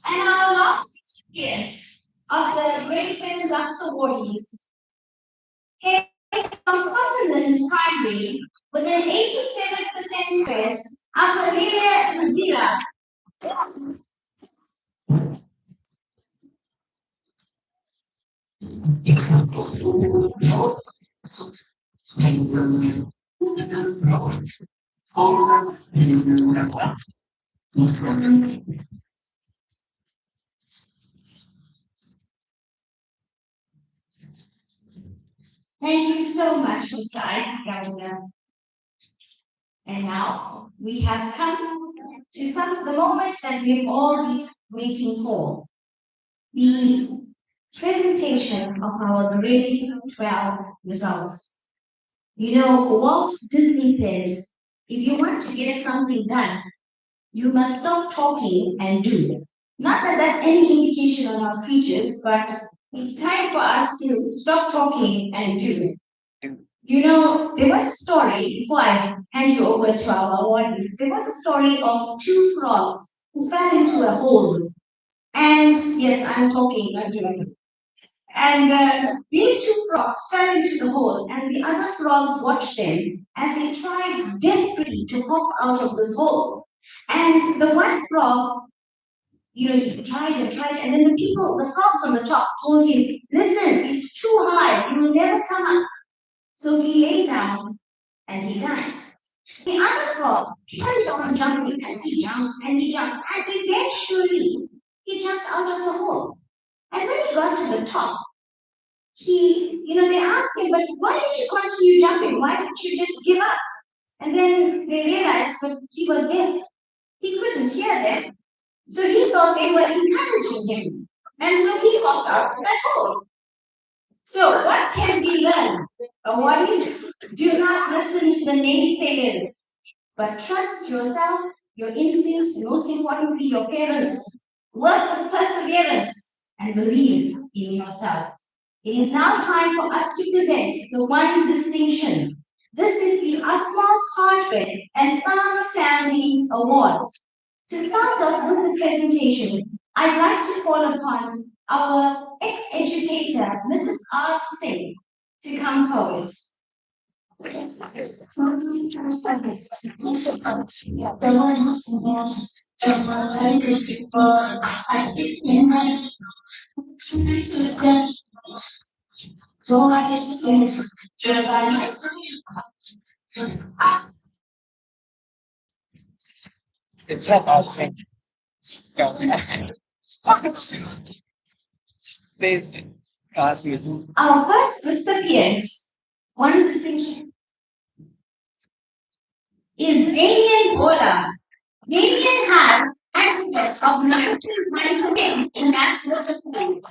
And our last recipient of the Grade 7 Ducks Awardees is from Continent's Primary with an 87% grade, Amelia Zila. Thank you so much, Mr. Isaac Gallagher. And now we have come to some of the moments that we've all been waiting for. The presentation of our grade 12 results. You know, Walt Disney said, if you want to get something done, you must stop talking and do. Not that that's any indication on our speeches, but it's time for us to stop talking and do. You know, there was a story, before I hand you over to our awardees, there was a story of two frogs who fell into a hole. And yes, I'm talking, I'm doing. And these two frogs fell into the hole, and the other frogs watched them as they tried desperately to hop out of this hole. And the one frog, you know, he tried, and then the frogs on the top told him, listen, it's too high, you will never come up. So he lay down and he died. The other frog carried on jumping, and he jumped, and eventually he jumped out of the hole. And when he got to the top, they asked him, but why did you continue jumping? Why didn't you just give up? And then they realized that he was deaf. He couldn't hear them. So he thought they were encouraging him. And so he hopped out of that hole. So what can we learn? What is, do not listen to the naysayers, but trust yourselves, your instincts, and most importantly, your parents. Work with perseverance and believe in yourselves. It is now time for us to present the one distinctions. This is the Asmal's Hardware and Farmer Family Awards. To start off with the presentations, I'd like to call upon our ex-educator, Mrs. R. Singh, to come forward. It's not our thing. Our first recipient, one distinction, is Damien Verulam. Damien had aggregates of 99% in maths literacy.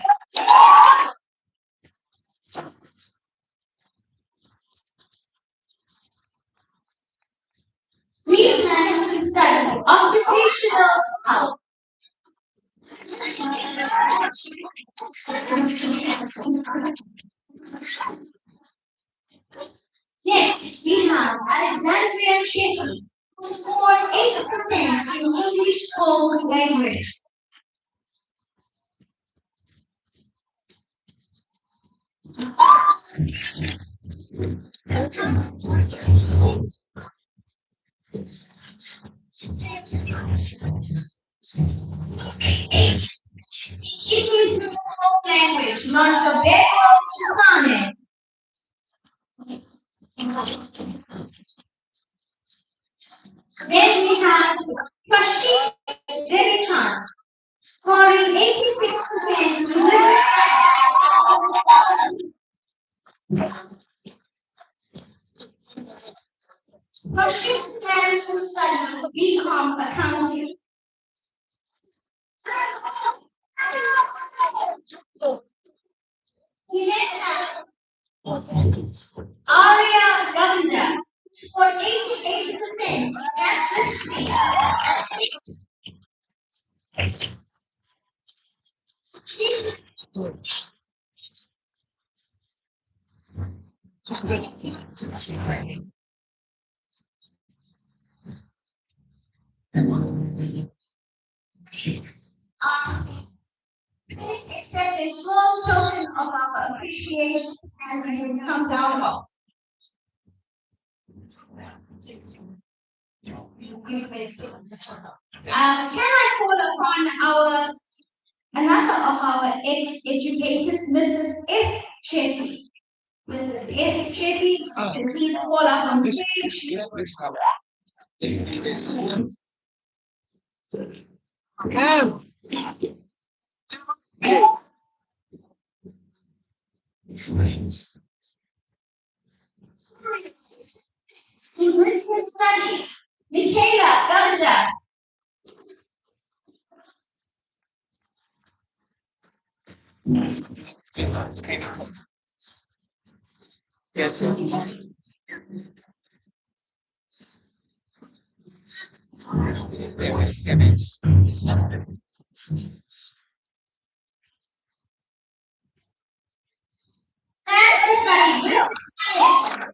We managed to study occupational health. Next, we have Alexandria Chetty, who scored 80% in English home language. This is the home language, Montebello Chazane. Then we have Kashif Devichand, scoring 86% in business studies. Kashif plans to study BCom accounting. We then have Arya Govender, scored 88%. That's interesting. Please accept a small token of our appreciation as you come down off. Can I call upon another of our ex-educators, Mrs. S. Chetty? Mrs. S. Chetty, please call up on stage. In business studies, Michaela Gallagher. Plans to study business studies.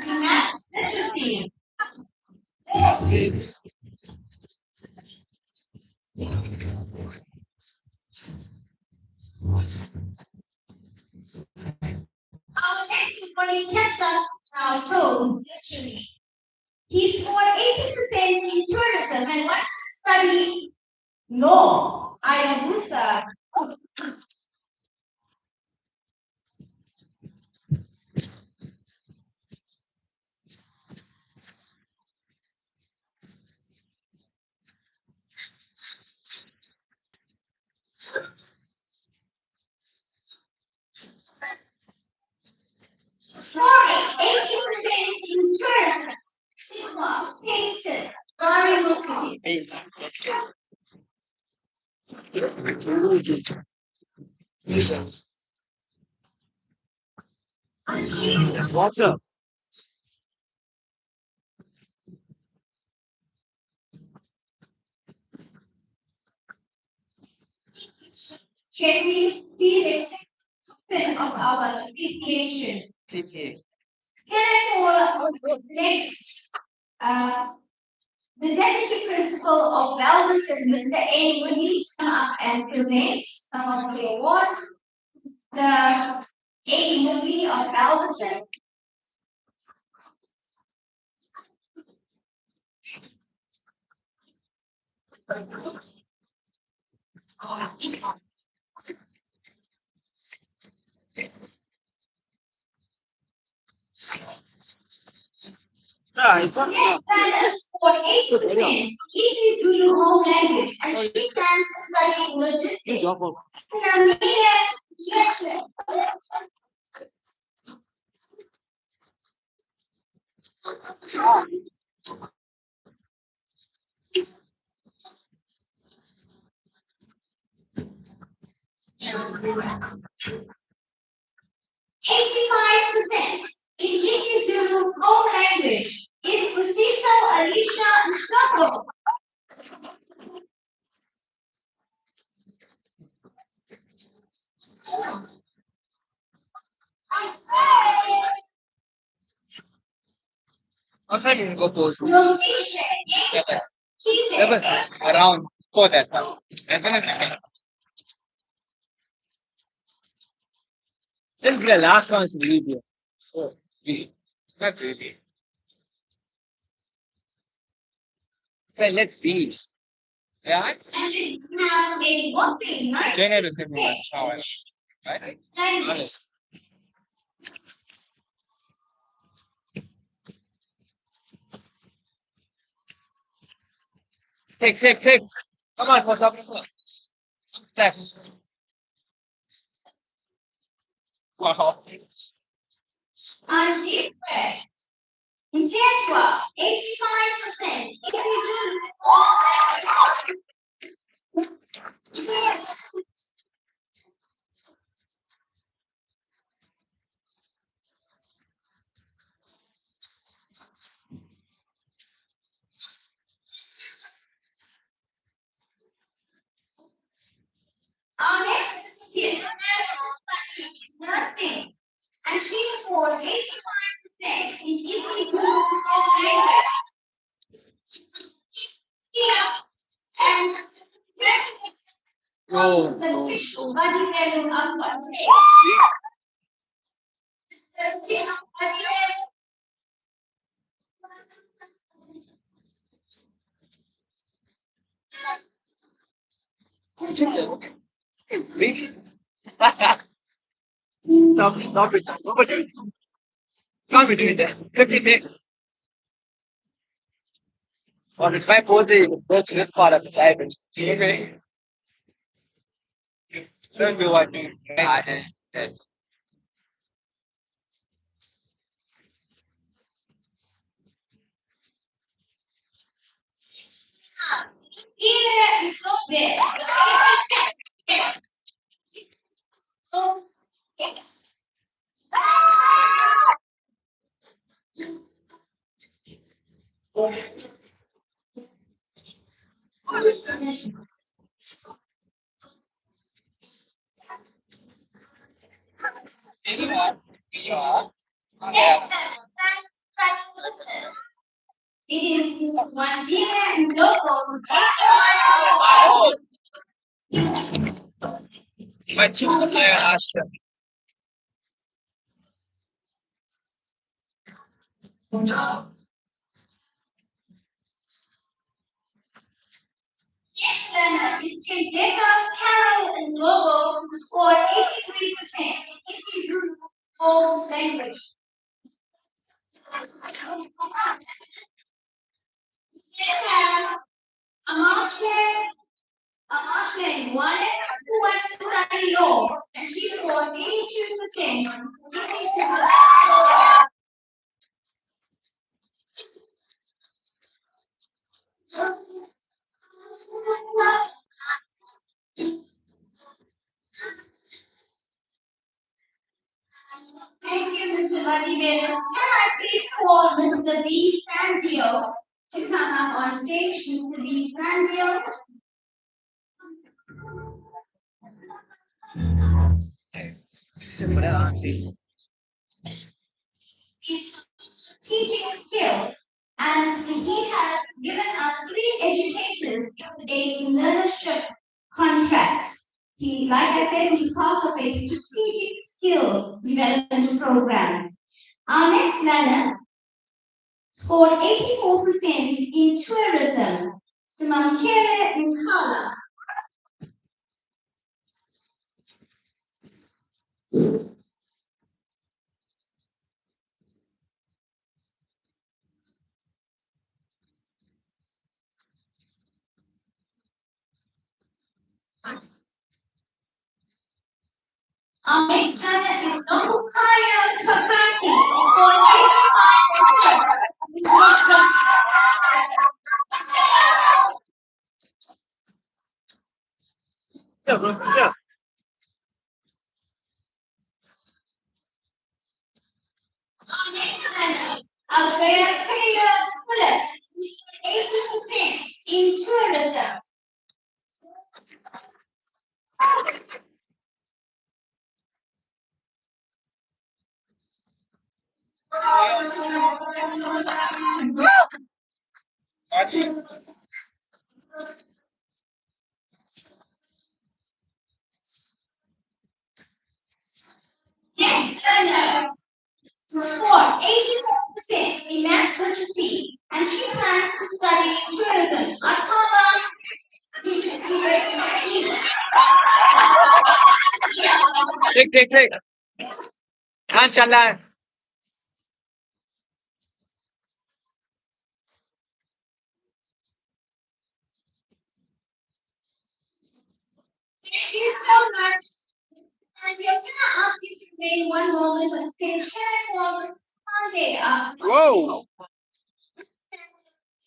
Maths literacy. Our next one kept us on our toes, literally. He scored 80% in tourism and wants to study law. Ayabusa. Scoring 80% in tourism. Sigma, painted, very looking. What's up? Katie, please accept the of our appreciation. Can I call next the Deputy Principal of Belvedere, Mr. A. Woody, to come up and present some of the award. The A. Woody of Belvedere. It's Next learner scored 80% Easy Zulu home language and she plans to study logistics. Sinamia Church. 85% in Easy Zulu home language is Preciso, Alicia, and Shoko. What time you go for? Location. Seven. Around for that one. This is the last one is video. So, not really. Okay, let's see. Yeah? And it have a whopping Jenny doesn't have much power. Right? language. Take. Come on, for top. That's wow. And it's correct. In Tier 85%. Our next recipient has nursing, and she scored 85% in EC2 language. Here, and Oh, the fish body value up on stage. The fish body Really? Stop it. Nobody. Can't be doing that. Look at it. On it's my birthday, this part of the diamond. Okay. Don't do what you and here is so big. It is one dear and local. my chicken asked them. Next learner is Tendeka, Carol, and Logo, who scored 83% in Isizu home language. Amashe and Wale, who wants to study law, and she scored 82% listening to her. Thank you, Mr. Vadivel. Can I please call Mr. B. Sandio to come up on stage? Mr. B. Sandio. His strategic skills, and he has given us 3 educators a learnership contract. Like I said, he's part of a strategic skills development program. Our next learner scored 84% in tourism. Simankele Nkala. Our next learner is Nokukaya Kakati for 85%. Our next learner, Althea Taylor Fuller, who scored 80% in tourism. Next learner scored 84% in maths literacy, and she plans to study tourism. Atama Take. Inshallah. Thank you so much. And we are going to ask you to remain one moment on stage. Can I call Mrs. Sunday up? Whoa.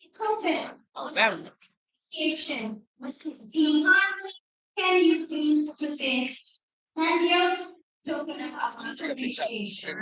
It's open. Ma'am. Station. Mrs. D. Hartley, can you please present Sandia token of our appreciation?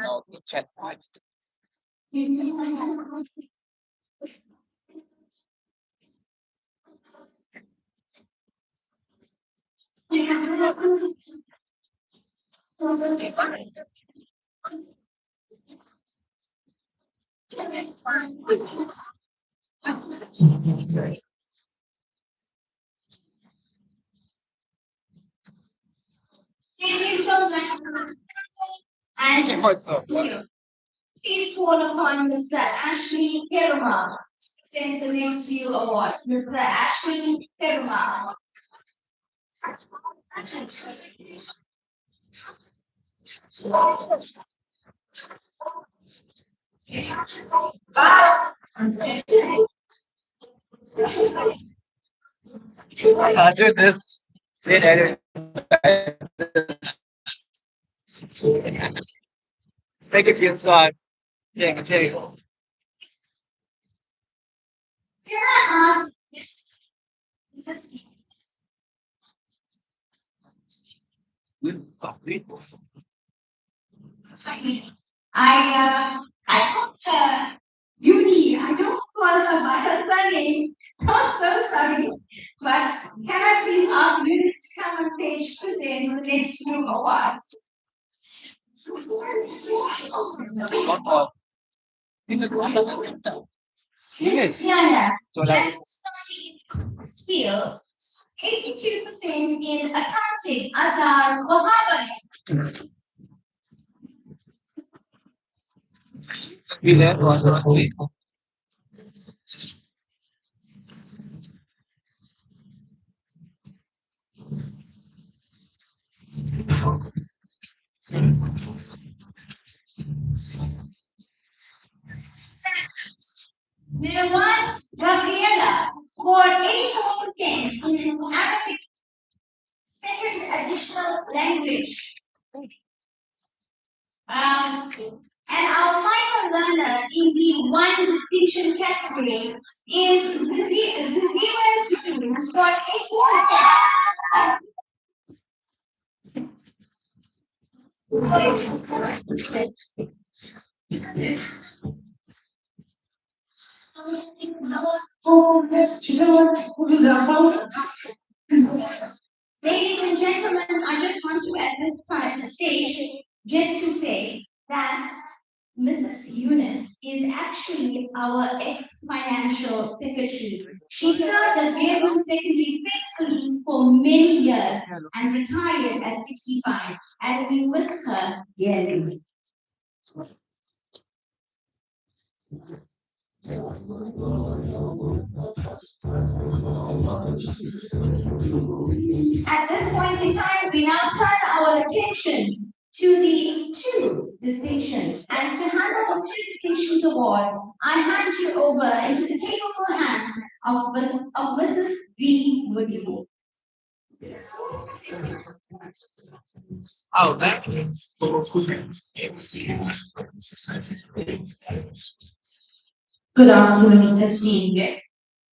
Thank you so much, Mrs. And please call upon Mr. Ashley Perumal to present the next few awards. Mr. Ashley Perumal. I'll do this. Make it feel smart. Yeah. Can I ask Mrs. I called her Uni. I don't call her by her surname. So I'm so sorry. But can I please ask Eunice to come on stage to present the next few awards? Diana, let's study skills. 82% in accounting. Azar Wahaba. Mirwan Gabriela scored 84% in Arabic second additional language. And our final learner in the one distinction category is Ziziwa who scored 84%. Ladies and gentlemen, I just want to at this time the stage just to say that Mrs. Eunice is actually our ex-financial secretary. She served at Verulam Secondary faithfully for many years and retired at 65, and we miss her dearly. At this point in time, we now turn our attention to the two distinctions. And to handle the two distinctions award, I hand you over into the capable hands of Mrs. V. Woody. Oh, man. Good afternoon, esteemed guests,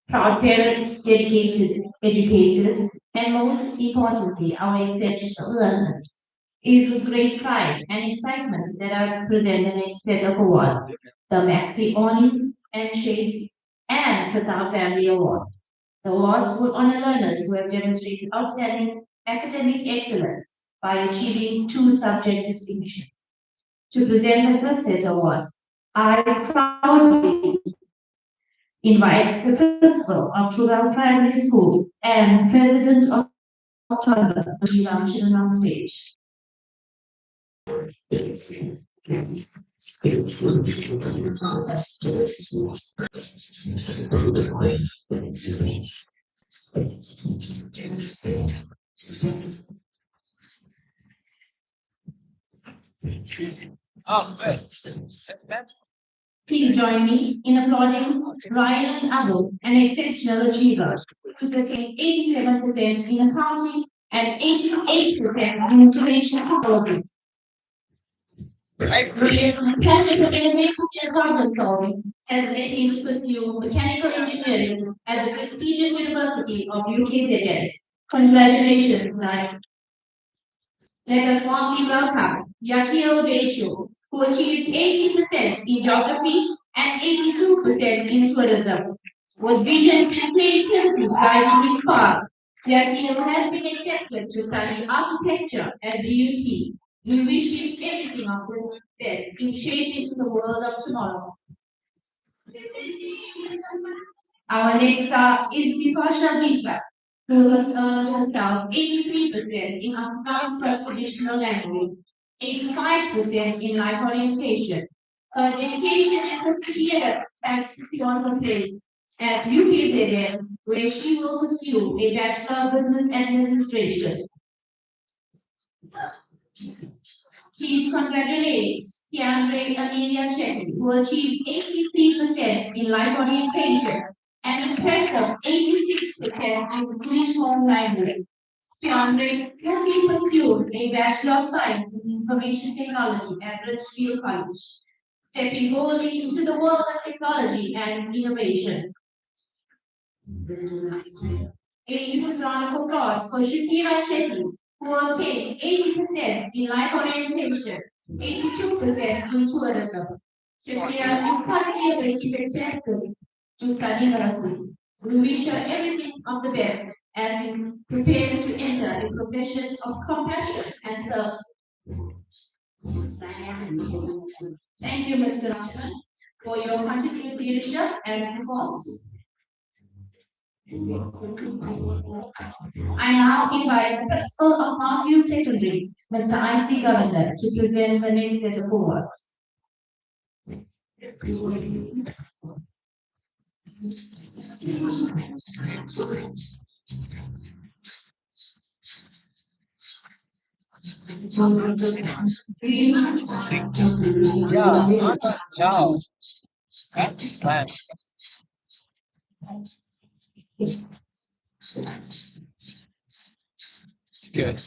proud parents, dedicated educators, and most importantly, our exceptional learners. It is with great pride and excitement that I present the next set of awards, the Maxi Honors and Shade and Pratap Family Award. The awards would honor learners who have demonstrated outstanding academic excellence by achieving two subject distinctions. To present the first set awards, I proudly invite the principal of Trudal Primary School and president of Toilet, Ramcharan on stage. Oh, man. That's bad. Please join me in applauding Ryan Abu, an exceptional achiever, who's attained 87% in accounting and 88% in information technology. Brilliant passion for innovation and problem solving has led him to pursue mechanical engineering at the prestigious University of UKZN. Congratulations, Ryan. Let us warmly welcome Yakil Bechu, who achieved 80% in geography and 82% in tourism. With vision and creativity guiding his path, Yakil has been accepted to study architecture at DUT. We wish him everything of his success in shaping the world of tomorrow. Our next star is Vipasha Vikra, who has earned herself 83% in Afrikaans plus traditional language, 85% in life orientation. Her dedication and persistence has secured her place at UKZN, where she will pursue a Bachelor of Business Administration. Please congratulate Kiandre Amelia Chetty, who achieved 83% in life orientation and impressive 86% in English home language. Kiandre will be pursued a Bachelor of Science in Information Technology at Richfield College, stepping boldly into the world of technology and innovation. A huge round of applause for Shakira Chetty, who obtained 80% in life orientation, 82% in tourism. Shakira is currently awaiting acceptance to study nursing. We wish her everything of the best as she prepares to enter a profession of compassion and service. Thank you, Mr. Rashman, for your continued leadership and support. I now invite the principal of Mount View Secondary, Mr. I.C. Governor, to present the next set of awards. Yeah, good job. Excellent. Good.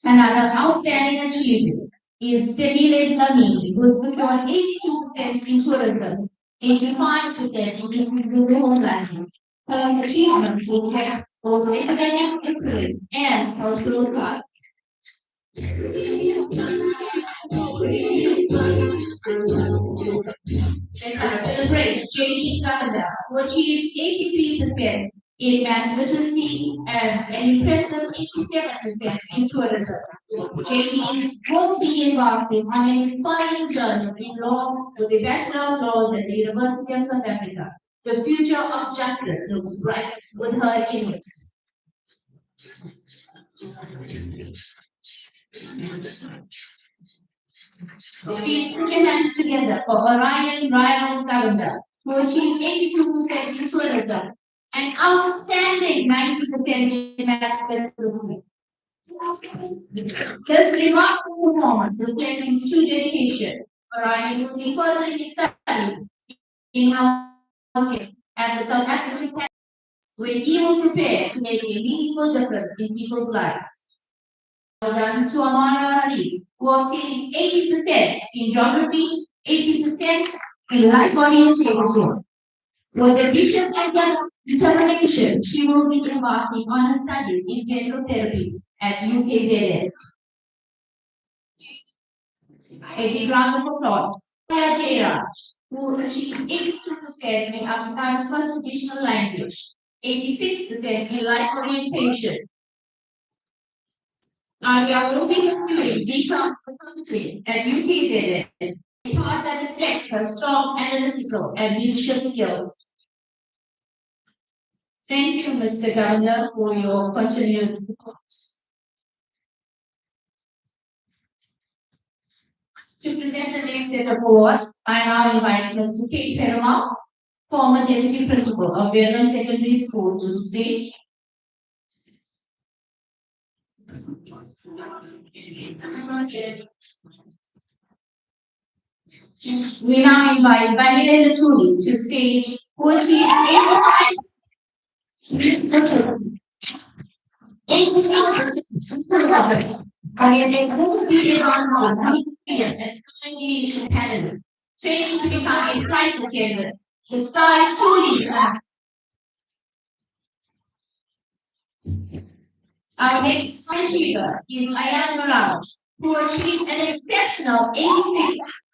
Another outstanding achievement is Temile Lamini, who secured 82% in tourism, 85% in business in the homeland. Her achievements reflect both academic excellence and cultural pride. Let us celebrate J.D. Gavanda, who achieved 83% in maths literacy and an impressive 87% in tourism. J.D. will be embarking on an inspiring journey in law with a Bachelor of Laws at the University of South Africa. The future of justice looks bright with her in it. Please put your hands together for Orion Riles Governor, who achieved 82% in tourism, an outstanding 90% in maths literacy. This remarkable performance reflects his true dedication. Orion will be further studying in healthcare at the South African when he was prepared to make a meaningful difference in people's lives. Well done to Amara Ali, who obtained 80% in geography, 80% in life orientation. With a vision and determination, she will be embarking on her studies in dental therapy at UKZN. A big round of applause. Maya Jairaj, who achieved 82% in Afrikaans first additional language, 86% in life orientation. Arya will be pursuing BCom accounting at UKZN, a path that reflects her strong analytical and leadership skills. Thank you, Mr. Governor, for your continued support. To present the next set of awards, I now invite Mr. K. Perumal, former Deputy Principal of Verulam Secondary School, to the stage. We now invite Vanilla Latuli to stage, who achieved 85. Again, will be on as communication talent, training to become a flight attendant. The sky is truly our next achiever is Ayan Miraj, who achieved an exceptional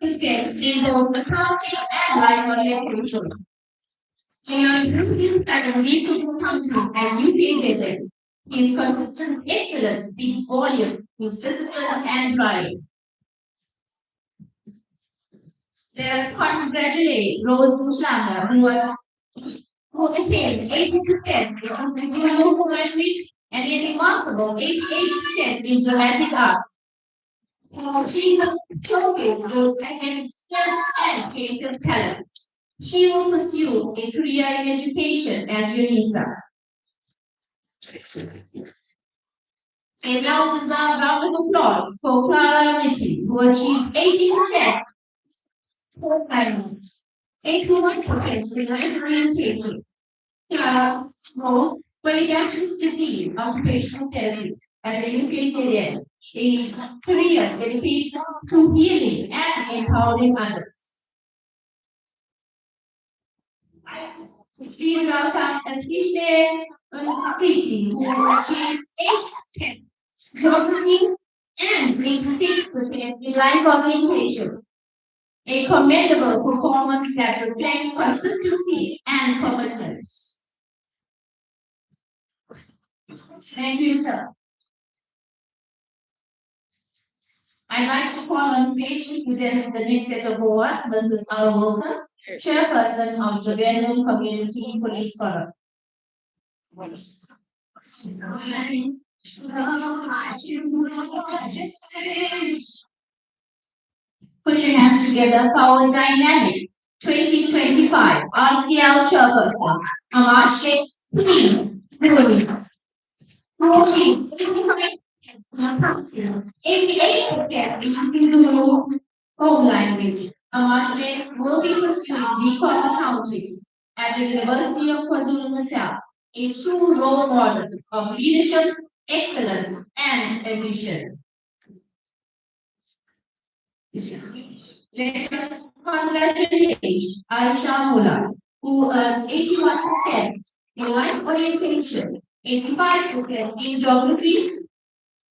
86% in both accounting and life orientation. Ayan is at a legal accounting and UKZN. His consistent excellence speaks volume, his discipline and drive. Let us congratulate Rose Mushanga, who attained 80% in local language and a remarkable 88% in dramatic art. She has showcased both academic skills and creative talent. She will pursue a career in education at UNISA. A well-deserved round of applause for Clara Mitty, who achieved 80% for finance. 81% in life orientation. Clara Rose, pediatric disease occupational therapy at the UKZN, a career dedicated to healing and empowering others. Please welcome Asishe Unkriti, who achieved 8 geography and 86% in life orientation. A commendable performance that reflects consistency and commitment. Thank you, sir. I'd like to call on stage to present the next set of awards, Mrs. R. Wilkins, Chairperson of the Verulam Community Police Forum. Put your hands together for our dynamic 2025 RCL Chairperson, Amashe Puni. 88% in Zulu home language. Amashe will be pursuing BCom accounting at the University of KwaZulu-Natal, a true role model of leadership, excellence, and ambition. Let us congratulate Aisha Mullah, who earned 81% in life orientation, 85% in geography.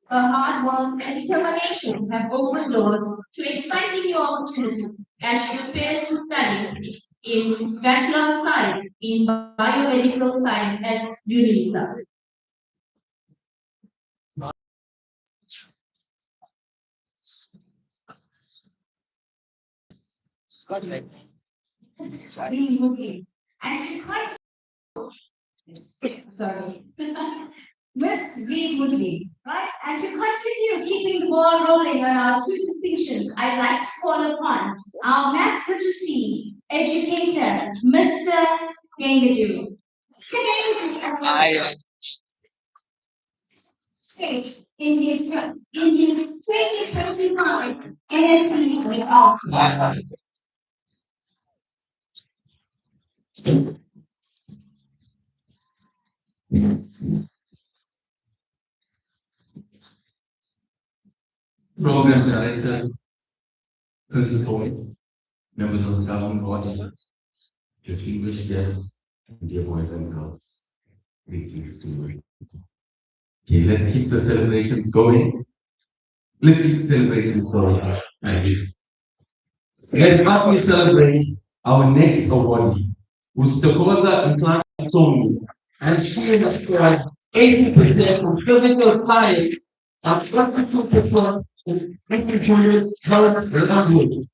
Her hard work and determination have opened doors to exciting new opportunities as she prepares to study in Bachelor of Science in Biomedical Science at UNISA. And she quite sorry. Miss V. Woodley, right? And to continue keeping the ball rolling on our two distinctions, I'd like to call upon our maths literacy educator, Mr. Gengaju. Mr. Gengaju states in his 2025 NST results. respected principal, members of the governing body, distinguished guests, and dear boys and girls. Greetings to you. Okay, let's keep the celebrations going. Let's keep the celebrations going. Thank you. Let us celebrate our next awardee, who's Tokoza Inclined Songu, and she has scored 80% from physical science and 22% in integrated health language.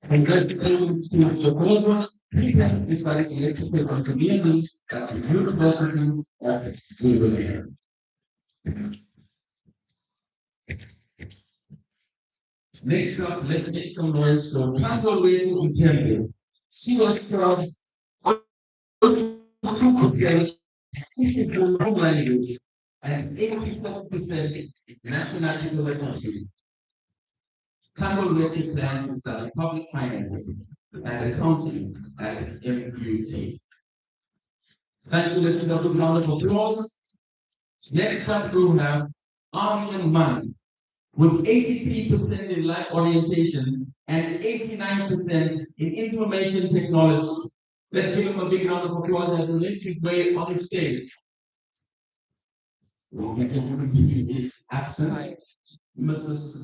Congratulations to Tokoza. He studied electrical engineering at the University of Sweden. Next up, let's make some noise for Pangolweti Uchembe. She was from Physical language and 87% mathematical literacy. Pangolweti plans to study public finance and accounting at MUT. Thank you, let's give a round of applause. Next up, we have Aryan Man, with 83% in life orientation and 89% in information technology. Let's give him a big round of applause as he makes his way on the stage. Is absent. Mrs.